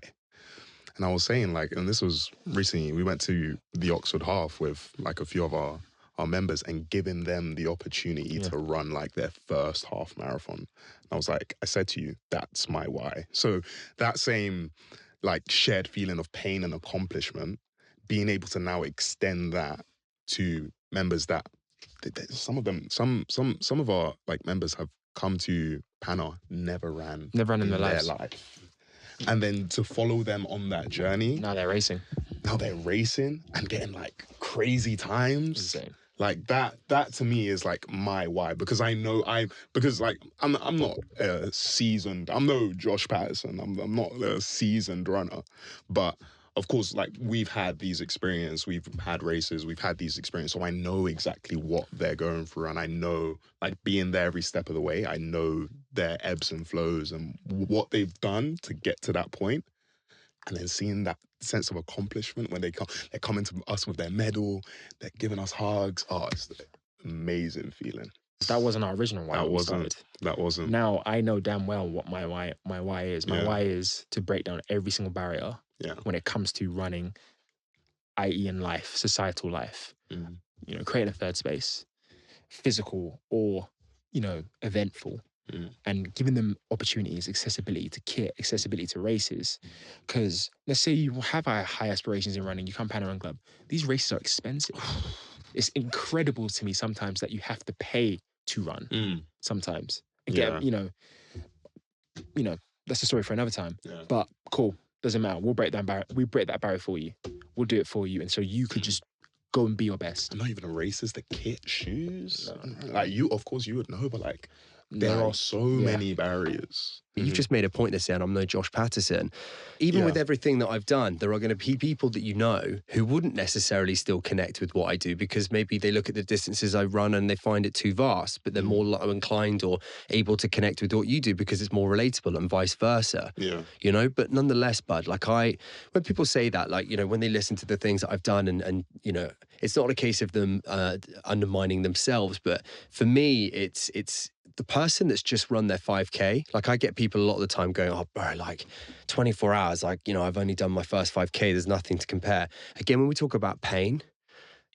And I was saying, like, and this was recently, we went to the Oxford Half with like a few of our members and giving them the opportunity to run like their first half marathon. And I was like, I said to you, that's my why. So that same like shared feeling of pain and accomplishment, being able to now extend that to members that some of our like members have come to Pana, never ran in their life. lives. And then to follow them on that journey. Now they're racing And getting like crazy times. Insane. Like that to me is like my why, because I know like I'm not seasoned. I'm no Josh Patterson. I'm not a seasoned runner, but of course, like, we've had these experiences, we've had races, we've had these experiences, so I know exactly what they're going through, and I know, like, being there every step of the way, I know their ebbs and flows and what they've done to get to that point. And then seeing that sense of accomplishment when they're coming to us with their medal, they're giving us hugs. Oh, it's an amazing feeling. That wasn't our original why. That wasn't. Now I know damn well what my why is. My why is to break down every single barrier when it comes to running, i.e. in life, societal life. You know, creating a third space, physical or, you know, eventful. and giving them opportunities, accessibility to kit, accessibility to races. Because let's say you have high aspirations in running, you come Pana Run Club, these races are expensive. It's incredible to me sometimes that you have to pay to run sometimes. And get, you know, that's a story for another time. Yeah. But cool, doesn't matter. We'll break that barrier for you. We'll do it for you. And so you could just go and be your best. And not even the races, the kit, shoes. No. Like you, of course, you would know, but like there are so many barriers. You've just made a point this, and I'm no Josh Patterson. Even with everything that I've done, there are going to be people that you know who wouldn't necessarily still connect with what I do because maybe they look at the distances I run and they find it too vast, but they're more inclined or able to connect with what you do because it's more relatable and vice versa. Yeah. You know, but nonetheless, bud, like when people say that, like, you know, when they listen to the things that I've done and you know, it's not a case of them undermining themselves, but for me, it's the person that's just run their 5K, like I get people a lot of the time going, oh, bro, like 24 hours, like, you know, I've only done my first 5K. There's nothing to compare. Again, when we talk about pain,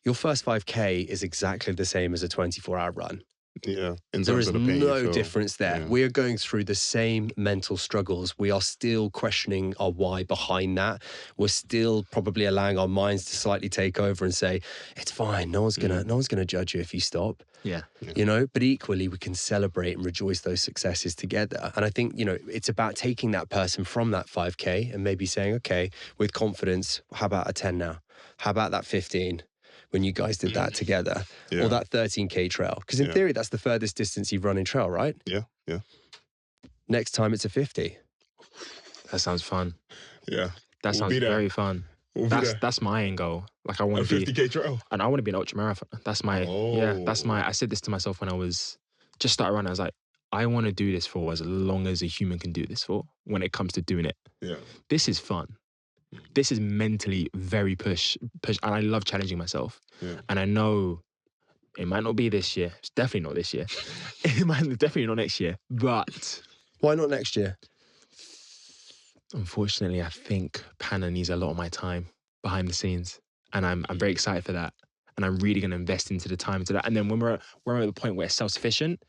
your first 5K is exactly the same as a 24-hour run. Yeah. There is no difference there. Yeah. We are going through the same mental struggles. We are still questioning our why behind that. We're still probably allowing our minds to slightly take over and say, it's fine. No one's gonna judge you if you stop. Yeah. You know, but equally we can celebrate and rejoice those successes together. And I think, you know, it's about taking that person from that 5K and maybe saying, okay, with confidence, how about a 10 now? How about that 15? When you guys did that together, or that 13K trail. Because in theory, that's the furthest distance you've run in trail, right? Yeah, yeah. Next time it's a 50. That sounds fun. Yeah. That sounds very fun. That's my end goal. Like I want to be 50K trail. And I want to be an ultra marathon. That's my, I said this to myself when I was just started running. I was like, I want to do this for as long as a human can do this for when it comes to doing it. Yeah. This is fun. This is mentally very push, and I love challenging myself. Yeah. And I know it might not be this year. It's definitely not this year. It might definitely not next year. But why not next year? Unfortunately, I think Pana needs a lot of my time behind the scenes, and I'm very excited for that. And I'm really going to invest into the time into that. And then when we're at the point where it's self-sufficient,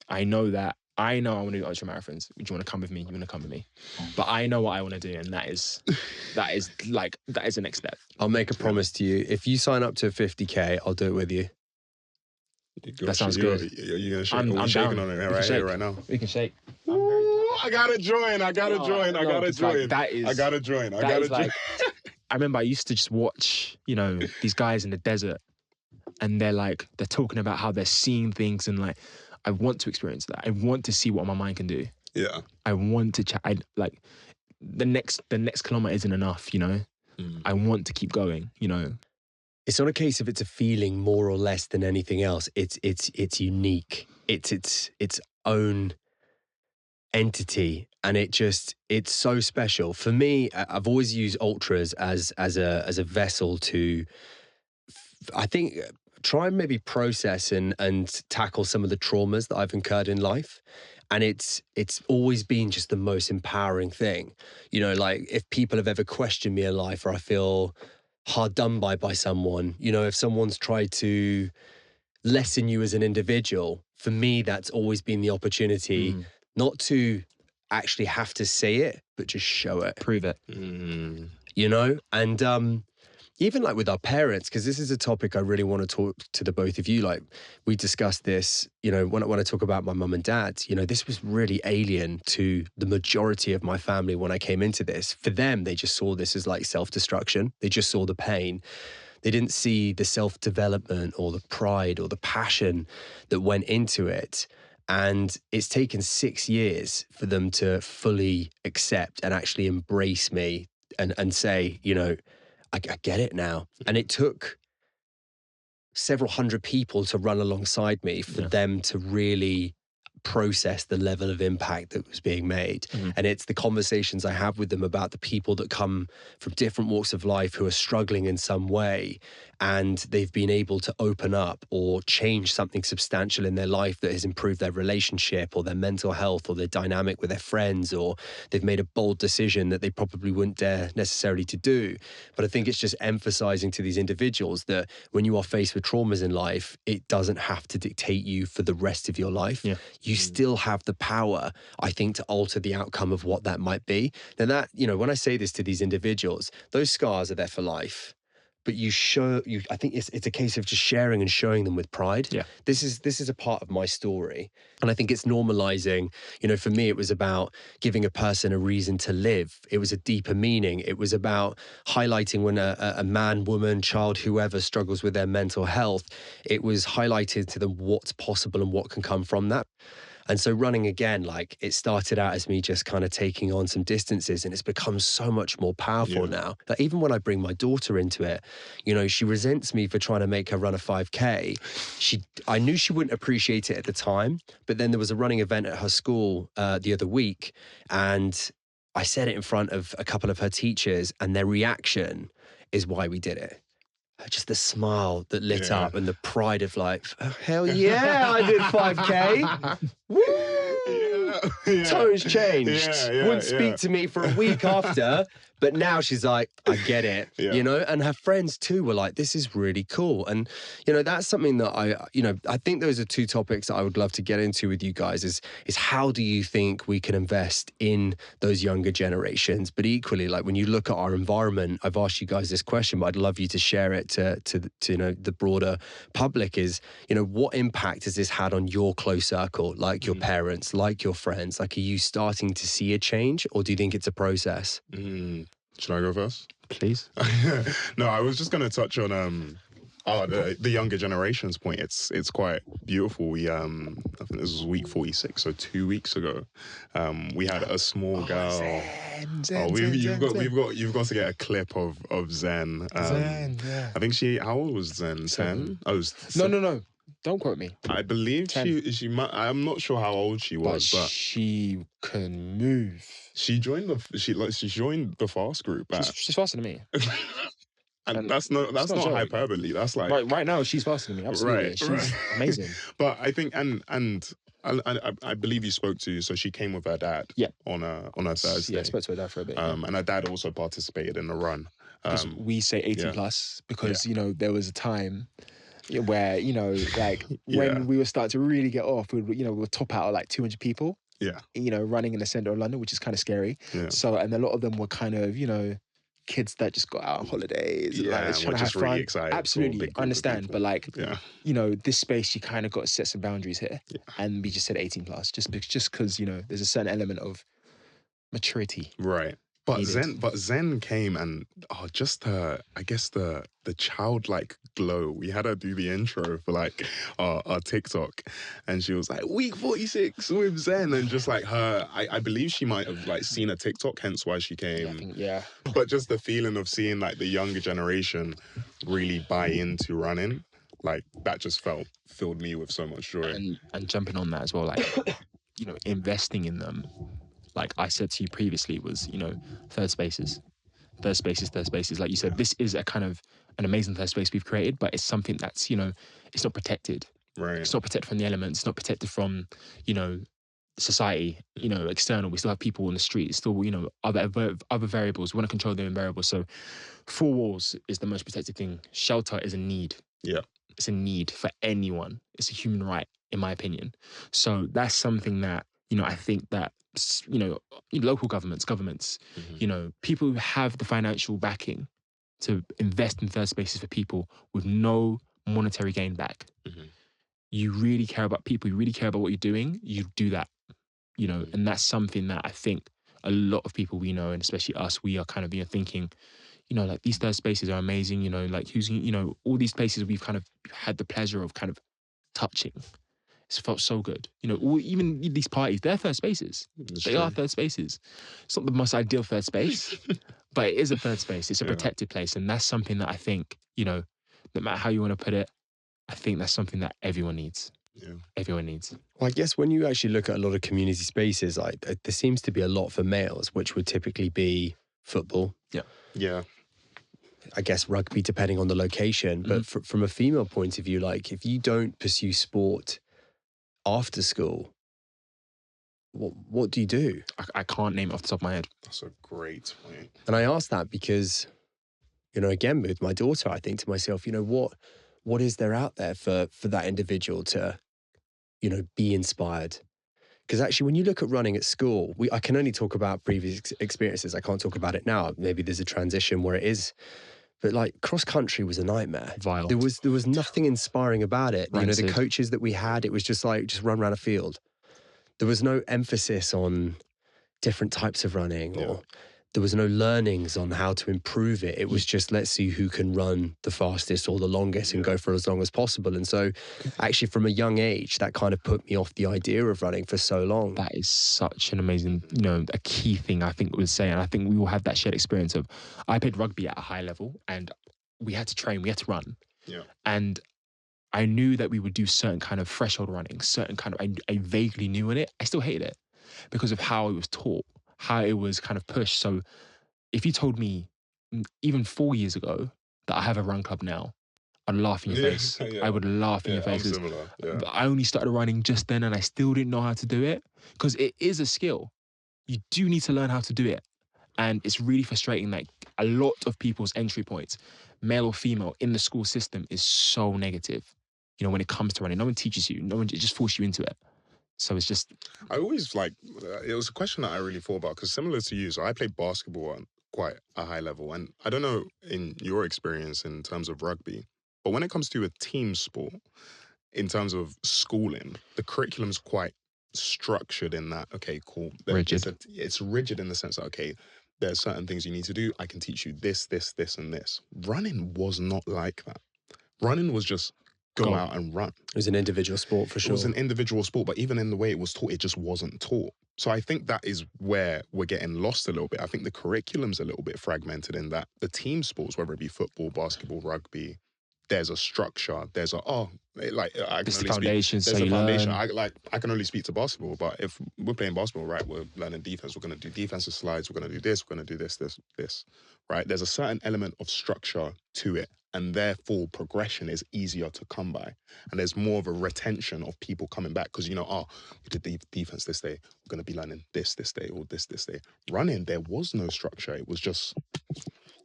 I know I want to do ultra marathons. Do you want to come with me? You want to come with me? But I know what I want to do, and that is the next step. I'll make a promise to you. If you sign up to a 50K, I'll do it with you. That sounds good. You're gonna shake. I'm shaking on it right here, right now. We can shake. I gotta join. I gotta join. I gotta join. I remember I used to just watch, you know, these guys in the desert, and they're talking about how they're seeing things, and like, I want to experience that. I want to see what my mind can do. Yeah. I want to the next kilometer isn't enough, you know? I want to keep going, you know? It's not a case of it's a feeling more or less than anything else. It's unique. It's its own entity, and it's so special. For me, I've always used ultras as a vessel to, I think, try and maybe process and tackle some of the traumas that I've incurred in life. And it's always been just the most empowering thing. You know, like if people have ever questioned me in life, or I feel hard done by someone, you know, if someone's tried to lessen you as an individual, for me, that's always been the opportunity not to actually have to say it, but just show it. Prove it. You know? And even like with our parents, because this is a topic I really want to talk to the both of you. Like we discussed this, you know, when I talk about my mum and dad, you know, this was really alien to the majority of my family when I came into this. For them, they just saw this as like self-destruction. They just saw the pain. They didn't see the self-development or the pride or the passion that went into it. And it's taken 6 years for them to fully accept and actually embrace me and say, you know, I get it now. And it took several hundred people to run alongside me for them to really process the level of impact that was being made. And it's the conversations I have with them about the people that come from different walks of life who are struggling in some way, and they've been able to open up or change something substantial in their life that has improved their relationship or their mental health or their dynamic with their friends, or they've made a bold decision that they probably wouldn't dare necessarily to do. But I think it's just emphasizing to these individuals that when you are faced with traumas in life, it doesn't have to dictate you for the rest of your life. You still have the power, I think, to alter the outcome of what that might be. Then that, you know, when I say this to these individuals, those scars are there for life. But I think it's a case of just sharing and showing them with pride. This is a part of my story. And I think it's normalizing, you know, for me, it was about giving a person a reason to live. It was a deeper meaning. It was about highlighting when a man, woman, child, whoever struggles with their mental health, it was highlighted to them what's possible and what can come from that. And so running again, like it started out as me just kind of taking on some distances, and it's become so much more powerful now. That even when I bring my daughter into it, you know, she resents me for trying to make her run a 5K. I knew she wouldn't appreciate it at the time, but then there was a running event at her school the other week, and I said it in front of a couple of her teachers, and their reaction is why we did it. Just the smile that lit up and the pride of like, oh, hell yeah, I did 5K. Woo! Tones changed. Wouldn't speak to me for a week after, but now she's like, I get it, you know? And her friends too were like, this is really cool. And, you know, that's something that I think those are two topics that I would love to get into with you guys is how do you think we can invest in those younger generations? But equally, like when you look at our environment, I've asked you guys this question, but I'd love you to share it to you know, the broader public is, you know, what impact has this had on your close circle, like your parents, like your friends? Like, are you starting to see a change, or do you think it's a process? Should I go first? Please. No, I was just going to touch on the younger generation's point. It's quite beautiful. We I think this was week 46, so 2 weeks ago. We had a small girl. You've got to get a clip of Zen. Zen, yeah. I think how old was Zen? 10? No. Don't quote me. I believe 10. she might. I'm not sure how old she was, but she can move. She joined the fast group. She's faster than me. And that's not hyperbole. That's like right now she's faster than me. Absolutely, right, she's amazing. But I think and I believe you spoke to. So she came with her dad. On a Thursday. Yeah, I spoke to her dad for a bit. And her dad also participated in the run. We say 18 plus because you know there was a time where you know like when we were starting to really get off, we would top out at like 200 people. You know, running in the centre of London, which is kind of scary. So, and a lot of them were kind of, you know, kids that just got out on holidays, like, trying to have fun. Really excited. Absolutely, understand. But like, you know, this space, you kind of got to set some boundaries here. And we just said 18 plus, just because, you know, there's a certain element of maturity. Right. But Zen came and just I guess the childlike glow. We had her do the intro for like our TikTok, and she was like week 46 with Zen, and just like her, I believe she might have like seen a TikTok, hence why she came. But just the feeling of seeing like the younger generation really buy into running, like that just filled me with so much joy. And jumping on that as well, like you know, investing in them. Like I said to you previously, was, you know, third spaces. Like you said, this is a kind of an amazing third space we've created, but it's something that's, you know, it's not protected. Right. It's not protected from the elements. It's not protected from, you know, society, you know, external. We still have people on the street. It's still, you know, other variables. We want to control the variables. So 4 walls is the most protected thing. Shelter is a need. It's a need for anyone. It's a human right, in my opinion. So that's something that, you know, I think that, you know, local governments, you know, people who have the financial backing to invest in third spaces for people with no monetary gain back. You really care about people, you really care about what you're doing, you do that, you know, and that's something that I think a lot of people we know, and especially us, we are kind of, you know, thinking, you know, like these third spaces are amazing, you know, like using, you know, all these places we've kind of had the pleasure of kind of touching. It's felt so good. You know, even these parties, they're third spaces. They are third spaces. It's not the most ideal third space, but it is a third space. It's a protected place. And that's something that I think, you know, no matter how you want to put it, I think that's something that everyone needs. everyone needs. Well, I guess when you actually look at a lot of community spaces, like there seems to be a lot for males, which would typically be football. Yeah. I guess rugby, depending on the location. But from a female point of view, like if you don't pursue sport after school, what do you do? I can't name it off the top of my head. That's a great point. And I ask that because, again, with my daughter, I think to myself, what is there out there for that individual to, be inspired? Because actually, when you look at running at school, I can only talk about previous experiences. I can't talk about it now. Maybe there's a transition where it is. But like cross country was a nightmare. Vile. There was nothing inspiring about it. Rancid. The coaches that we had, it was just run around a field. There was no emphasis on different types of running, or there was no learnings on how to improve it. It was just, let's see who can run the fastest or the longest and go for as long as possible. And so actually from a young age, that kind of put me off the idea of running for so long. That is such an amazing, a key thing I think we would say. And I think we all have that shared experience of, I played rugby at a high level and we had to train, we had to run. Yeah. And I knew that we would do certain kind of threshold running, I vaguely knew in it. I still hated it because of how it was taught, how it was kind of pushed. So if you told me even 4 years ago that I have a run club now, I'd laugh in your face. I would laugh in your face. I'm similar. Yeah. I only started running just then and I still didn't know how to do it because it is a skill. You do need to learn how to do it. And it's really frustrating. Like a lot of people's entry points, male or female, in the school system is so negative. When it comes to running, no one teaches you. No one, it just forces you into it. So it's just... I always it was a question that I really thought about because similar to you, so I played basketball at quite a high level. And I don't know in your experience in terms of rugby, but when it comes to a team sport, in terms of schooling, the curriculum's quite structured in that, okay, cool. Rigid. It's rigid in the sense that, okay, there's certain things you need to do. I can teach you this, this, this, and this. Running was not like that. Running was just go out and run. It was an individual sport for sure. It was an individual sport, but even in the way it was taught, it just wasn't taught. So I think that is where we're getting lost a little bit. I think the curriculum's a little bit fragmented in that the team sports, whether it be football, basketball, rugby, there's a structure. There's I can It's the only foundation, speak. so There's a you foundation. learn. I can only speak to basketball, but if we're playing basketball, right, we're learning defense. We're going to do defensive slides. We're going to do this. We're going to do this, right? There's a certain element of structure to it, and therefore progression is easier to come by. And there's more of a retention of people coming back because, we did defense this day. We're going to be learning this day or this day. Running, there was no structure. It was just...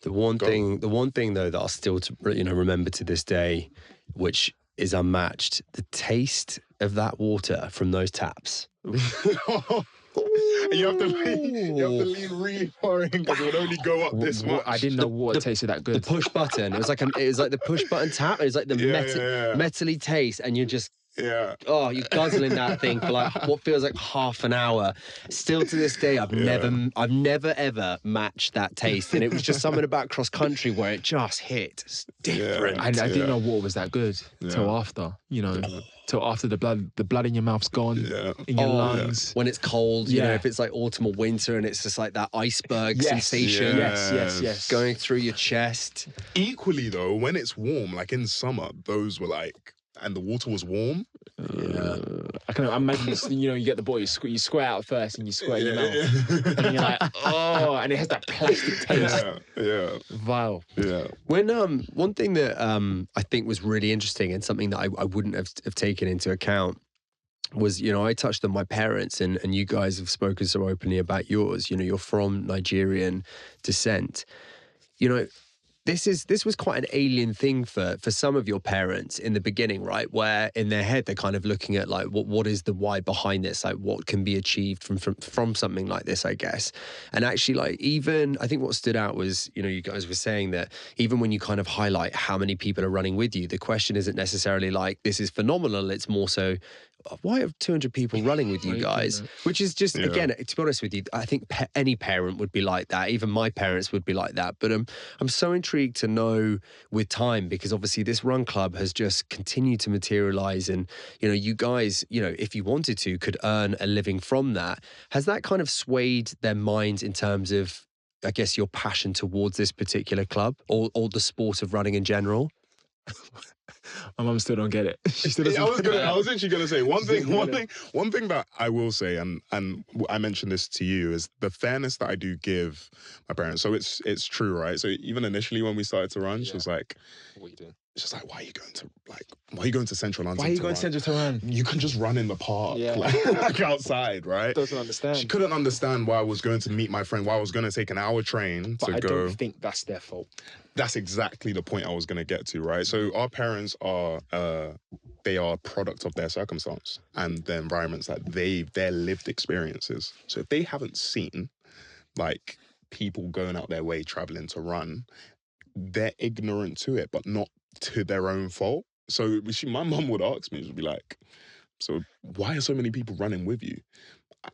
The one thing though that I'll still remember to this day, which is unmatched, the taste of that water from those taps. You have to lean really far in because it would only go up this much. I didn't know water tasted that good. The push button. It was like the push button tap. It was like the metally taste, and you're just you're guzzling that thing for like what feels like half an hour. Still to this day, I've never ever matched that taste, and it was just something about cross country where it just hit. It's different. I didn't know water was that good till after, till after the blood in your mouth's gone, in your lungs. When it's cold, if it's like autumn or winter, and it's just like that iceberg sensation. Yes. Going through your chest. Equally though, when it's warm, like in summer, those were like, and the water was warm. I can imagine, you get the ball, you squirt out first and you squirt in your mouth. And you're like, and it has that plastic taste. Vile. Yeah. When one thing that I think was really interesting and something that I wouldn't have taken into account was, I touched on my parents and you guys have spoken so openly about yours. You're from Nigerian descent. This was quite an alien thing for some of your parents in the beginning, right? Where in their head they're kind of looking at like what is the why behind this, like what can be achieved from something like this, I guess. And actually, like even I think what stood out was you guys were saying that even when you kind of highlight how many people are running with you, the question isn't necessarily like this is phenomenal. It's more so, why have 200 people running with you guys? Which is just, again, to be honest with you, I think any parent would be like that. Even my parents would be like that. But I'm so intrigued to know with time, because obviously this run club has just continued to materialize. And, you guys, if you wanted to, could earn a living from that. Has that kind of swayed their minds in terms of, I guess, your passion towards this particular club or the sport of running in general? My mum still don't get it. She still doesn't. I was actually gonna say one thing that I will say, and I mentioned this to you, is the fairness that I do give my parents. So it's true, right? So even initially when we started to run, she was like, What are you doing? She's like, why are you going to Central London? Why are you going to Central to run? You can just run in the park, like outside, right? Doesn't understand. She couldn't understand why I was going to meet my friend, why I was going to take an hour train to go. I don't think that's their fault. That's exactly the point I was going to get to, right? So our parents are, they are products of their circumstance and the environments that their lived experiences. So if they haven't seen, like, people going out their way, traveling to run, they're ignorant to it, but not to their own fault. So my mum would ask me, she'd be like, so why are so many people running with you?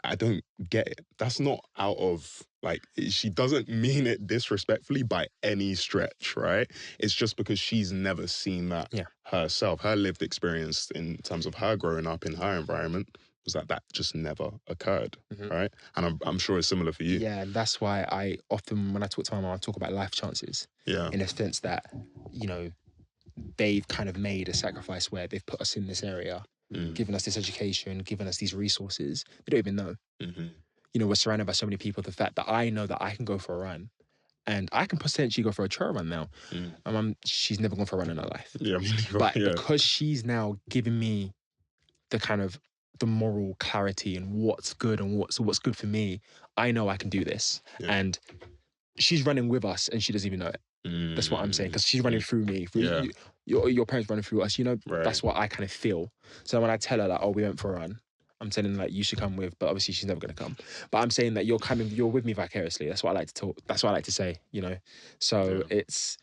I don't get it. That's not out of, like, she doesn't mean it disrespectfully by any stretch, right? It's just because she's never seen that herself. Her lived experience in terms of her growing up in her environment was that just never occurred, right? And I'm sure it's similar for you. Yeah, and that's why I often, when I talk to my mum, I talk about life chances. Yeah. In a sense that, you know, they've kind of made a sacrifice where they've put us in this area, given us this education, given us these resources. They don't even know. You know, we're surrounded by so many people. The fact that I know that I can go for a run and I can potentially go for a trail run now. My mum, she's never gone for a run in her life. Yeah, me neither. But because she's now giving me the kind of the moral clarity and what's good and what's good for me, I know I can do this. And she's running with us and she doesn't even know it. That's what I'm saying, because she's running through me. Your parents running through us, you know, that's what I kind of feel. So when I tell her, like, oh, we went for a run, I'm telling her, like, you should come with, but obviously she's never going to come. But I'm saying that you're with me vicariously. That's what I like to talk. That's what I like to say, you know. So it's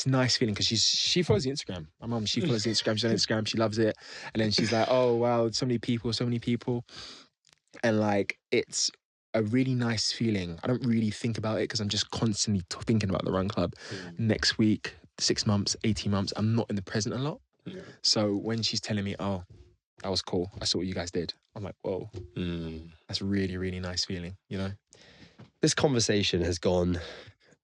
nice feeling, because she follows the Instagram. My mum, she follows the Instagram. She's on Instagram. She loves it. And then she's like, oh, wow, so many people. And like, it's a really nice feeling. I don't really think about it because I'm just constantly thinking about the Run Club. Next week, 6 months, 18 months, I'm not in the present a lot. So when she's telling me, oh, that was cool, I saw what you guys did, I'm like, whoa, that's really, really nice feeling, you know? This conversation has gone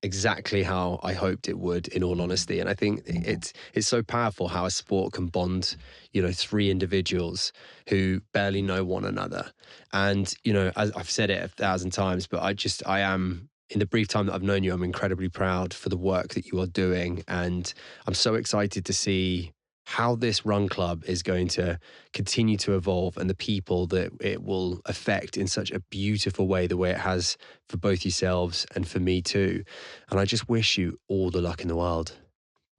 exactly how I hoped it would, in all honesty. And I think it's so powerful how a sport can bond, you know, three individuals who barely know one another. And, you know, as I've said it 1,000 times, but I am, in the brief time that I've known you, I'm incredibly proud for the work that you are doing. And I'm so excited to see how this run club is going to continue to evolve and the people that it will affect in such a beautiful way, the way it has for both yourselves and for me too. And I just wish you all the luck in the world.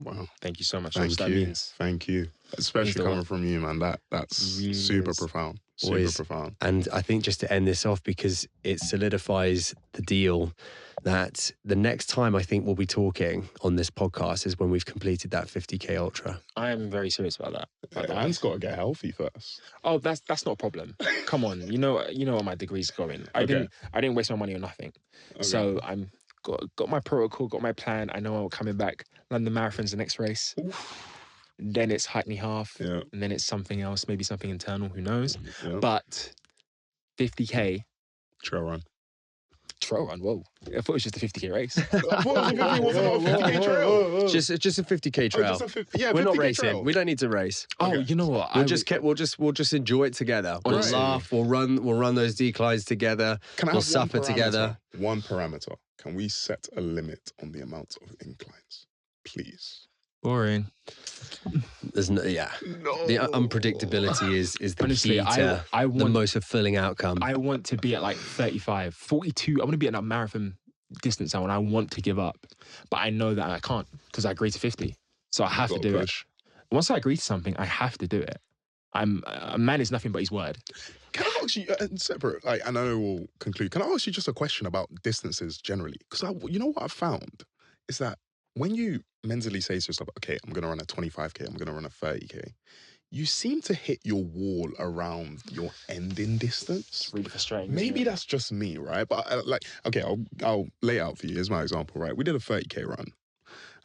Wow. Thank you so much. Thank you. Thank you. Especially coming from you, man. That's really super profound. Super profound. And I think just to end this off, because it solidifies the deal, that the next time I think we'll be talking on this podcast is when we've completed that 50K ultra. I am very serious about that. Man's got to get healthy first. Oh, that's not a problem. Come on, you know what my degree's going. I didn't waste my money on nothing. Okay. So I'm got my protocol, got my plan. I know I'm coming back. London Marathon's the next race. Oof. Then it's Hackney Half, and then it's something else, maybe something internal, who knows. But 50K trail run, whoa, I thought it was just a 50K race. I thought it was a 50K trail. Just a 50K trail. We're not racing. Trail. We don't need to race. Oh, you know what? We'll just enjoy it together. We'll laugh. We'll run those declines together. We'll suffer together. One parameter. Can we set a limit on the amount of inclines, please? Boring. There's no. The unpredictability is the honestly, key to the most fulfilling outcome. I want to be at like 35, 42. I want to be at that marathon distance now, and I want to give up, but I know that I can't because I agree to 50. So I have to do it. Once I agree to something, I have to do it. A man is nothing but his word. Can I ask you separate? Like, I know we'll conclude. Can I ask you just a question about distances generally? Because you know what I've found is that when you mentally say to yourself, okay, I'm going to run a 25K, I'm going to run a 30K, you seem to hit your wall around your ending distance. It's really frustrating. Maybe that's just me, right? But I'll lay it out for you. Here's my example, right? We did a 30K run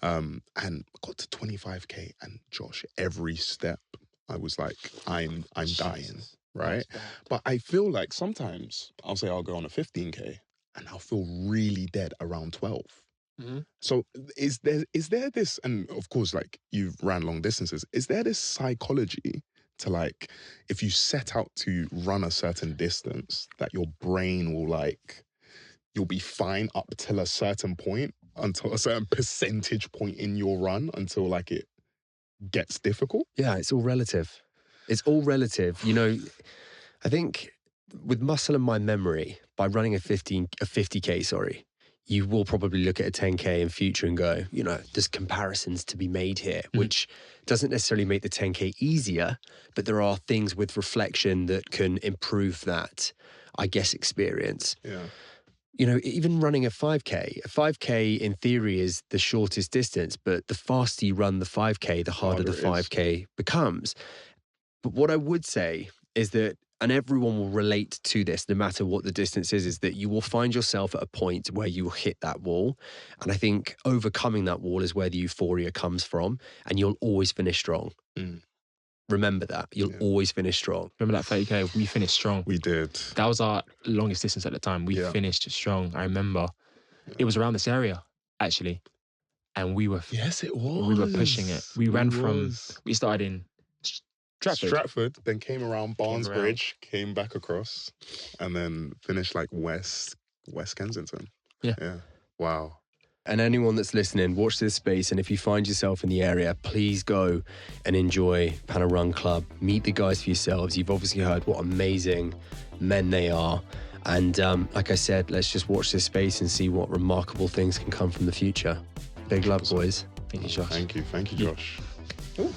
and I got to 25K, and Josh, every step I was like, I'm dying, right? But I feel like sometimes I'll say I'll go on a 15K and I'll feel really dead around 12. So is there this, and of course, like you've ran long distances, is there this psychology to like, if you set out to run a certain distance, that your brain will like, you'll be fine up till a certain point, until a certain percentage point in your run, until like it gets difficult? Yeah, it's all relative. It's all relative. You know, I think with muscle and my memory, by running a 50K, sorry, you will probably look at a 10K in future and go, you know, there's comparisons to be made here, which doesn't necessarily make the 10K easier, but there are things with reflection that can improve that, I guess, experience. Yeah. You know, even running a 5K in theory is the shortest distance, but the faster you run the 5K, the harder the 5K becomes. But what I would say is that, and everyone will relate to this no matter what the distance is that you will find yourself at a point where you will hit that wall. And I think overcoming that wall is where the euphoria comes from, and you'll always finish strong. Remember that. You'll always finish strong. Remember that 30K? We finished strong. We did. That was our longest distance at the time. We finished strong. I remember it was around this area, actually. And we were... Yes, it was. We were pushing it. We ran from... We started in Stratford, then came around Barnesbridge, came back across, and then finished like West Kensington. Yeah. Wow. And anyone that's listening, watch this space. And if you find yourself in the area, please go and enjoy Pana Run Club. Meet the guys for yourselves. You've obviously heard what amazing men they are. And like I said, let's just watch this space and see what remarkable things can come from the future. Big love, boys. Thank you, Josh. Thank you, Josh. Ooh.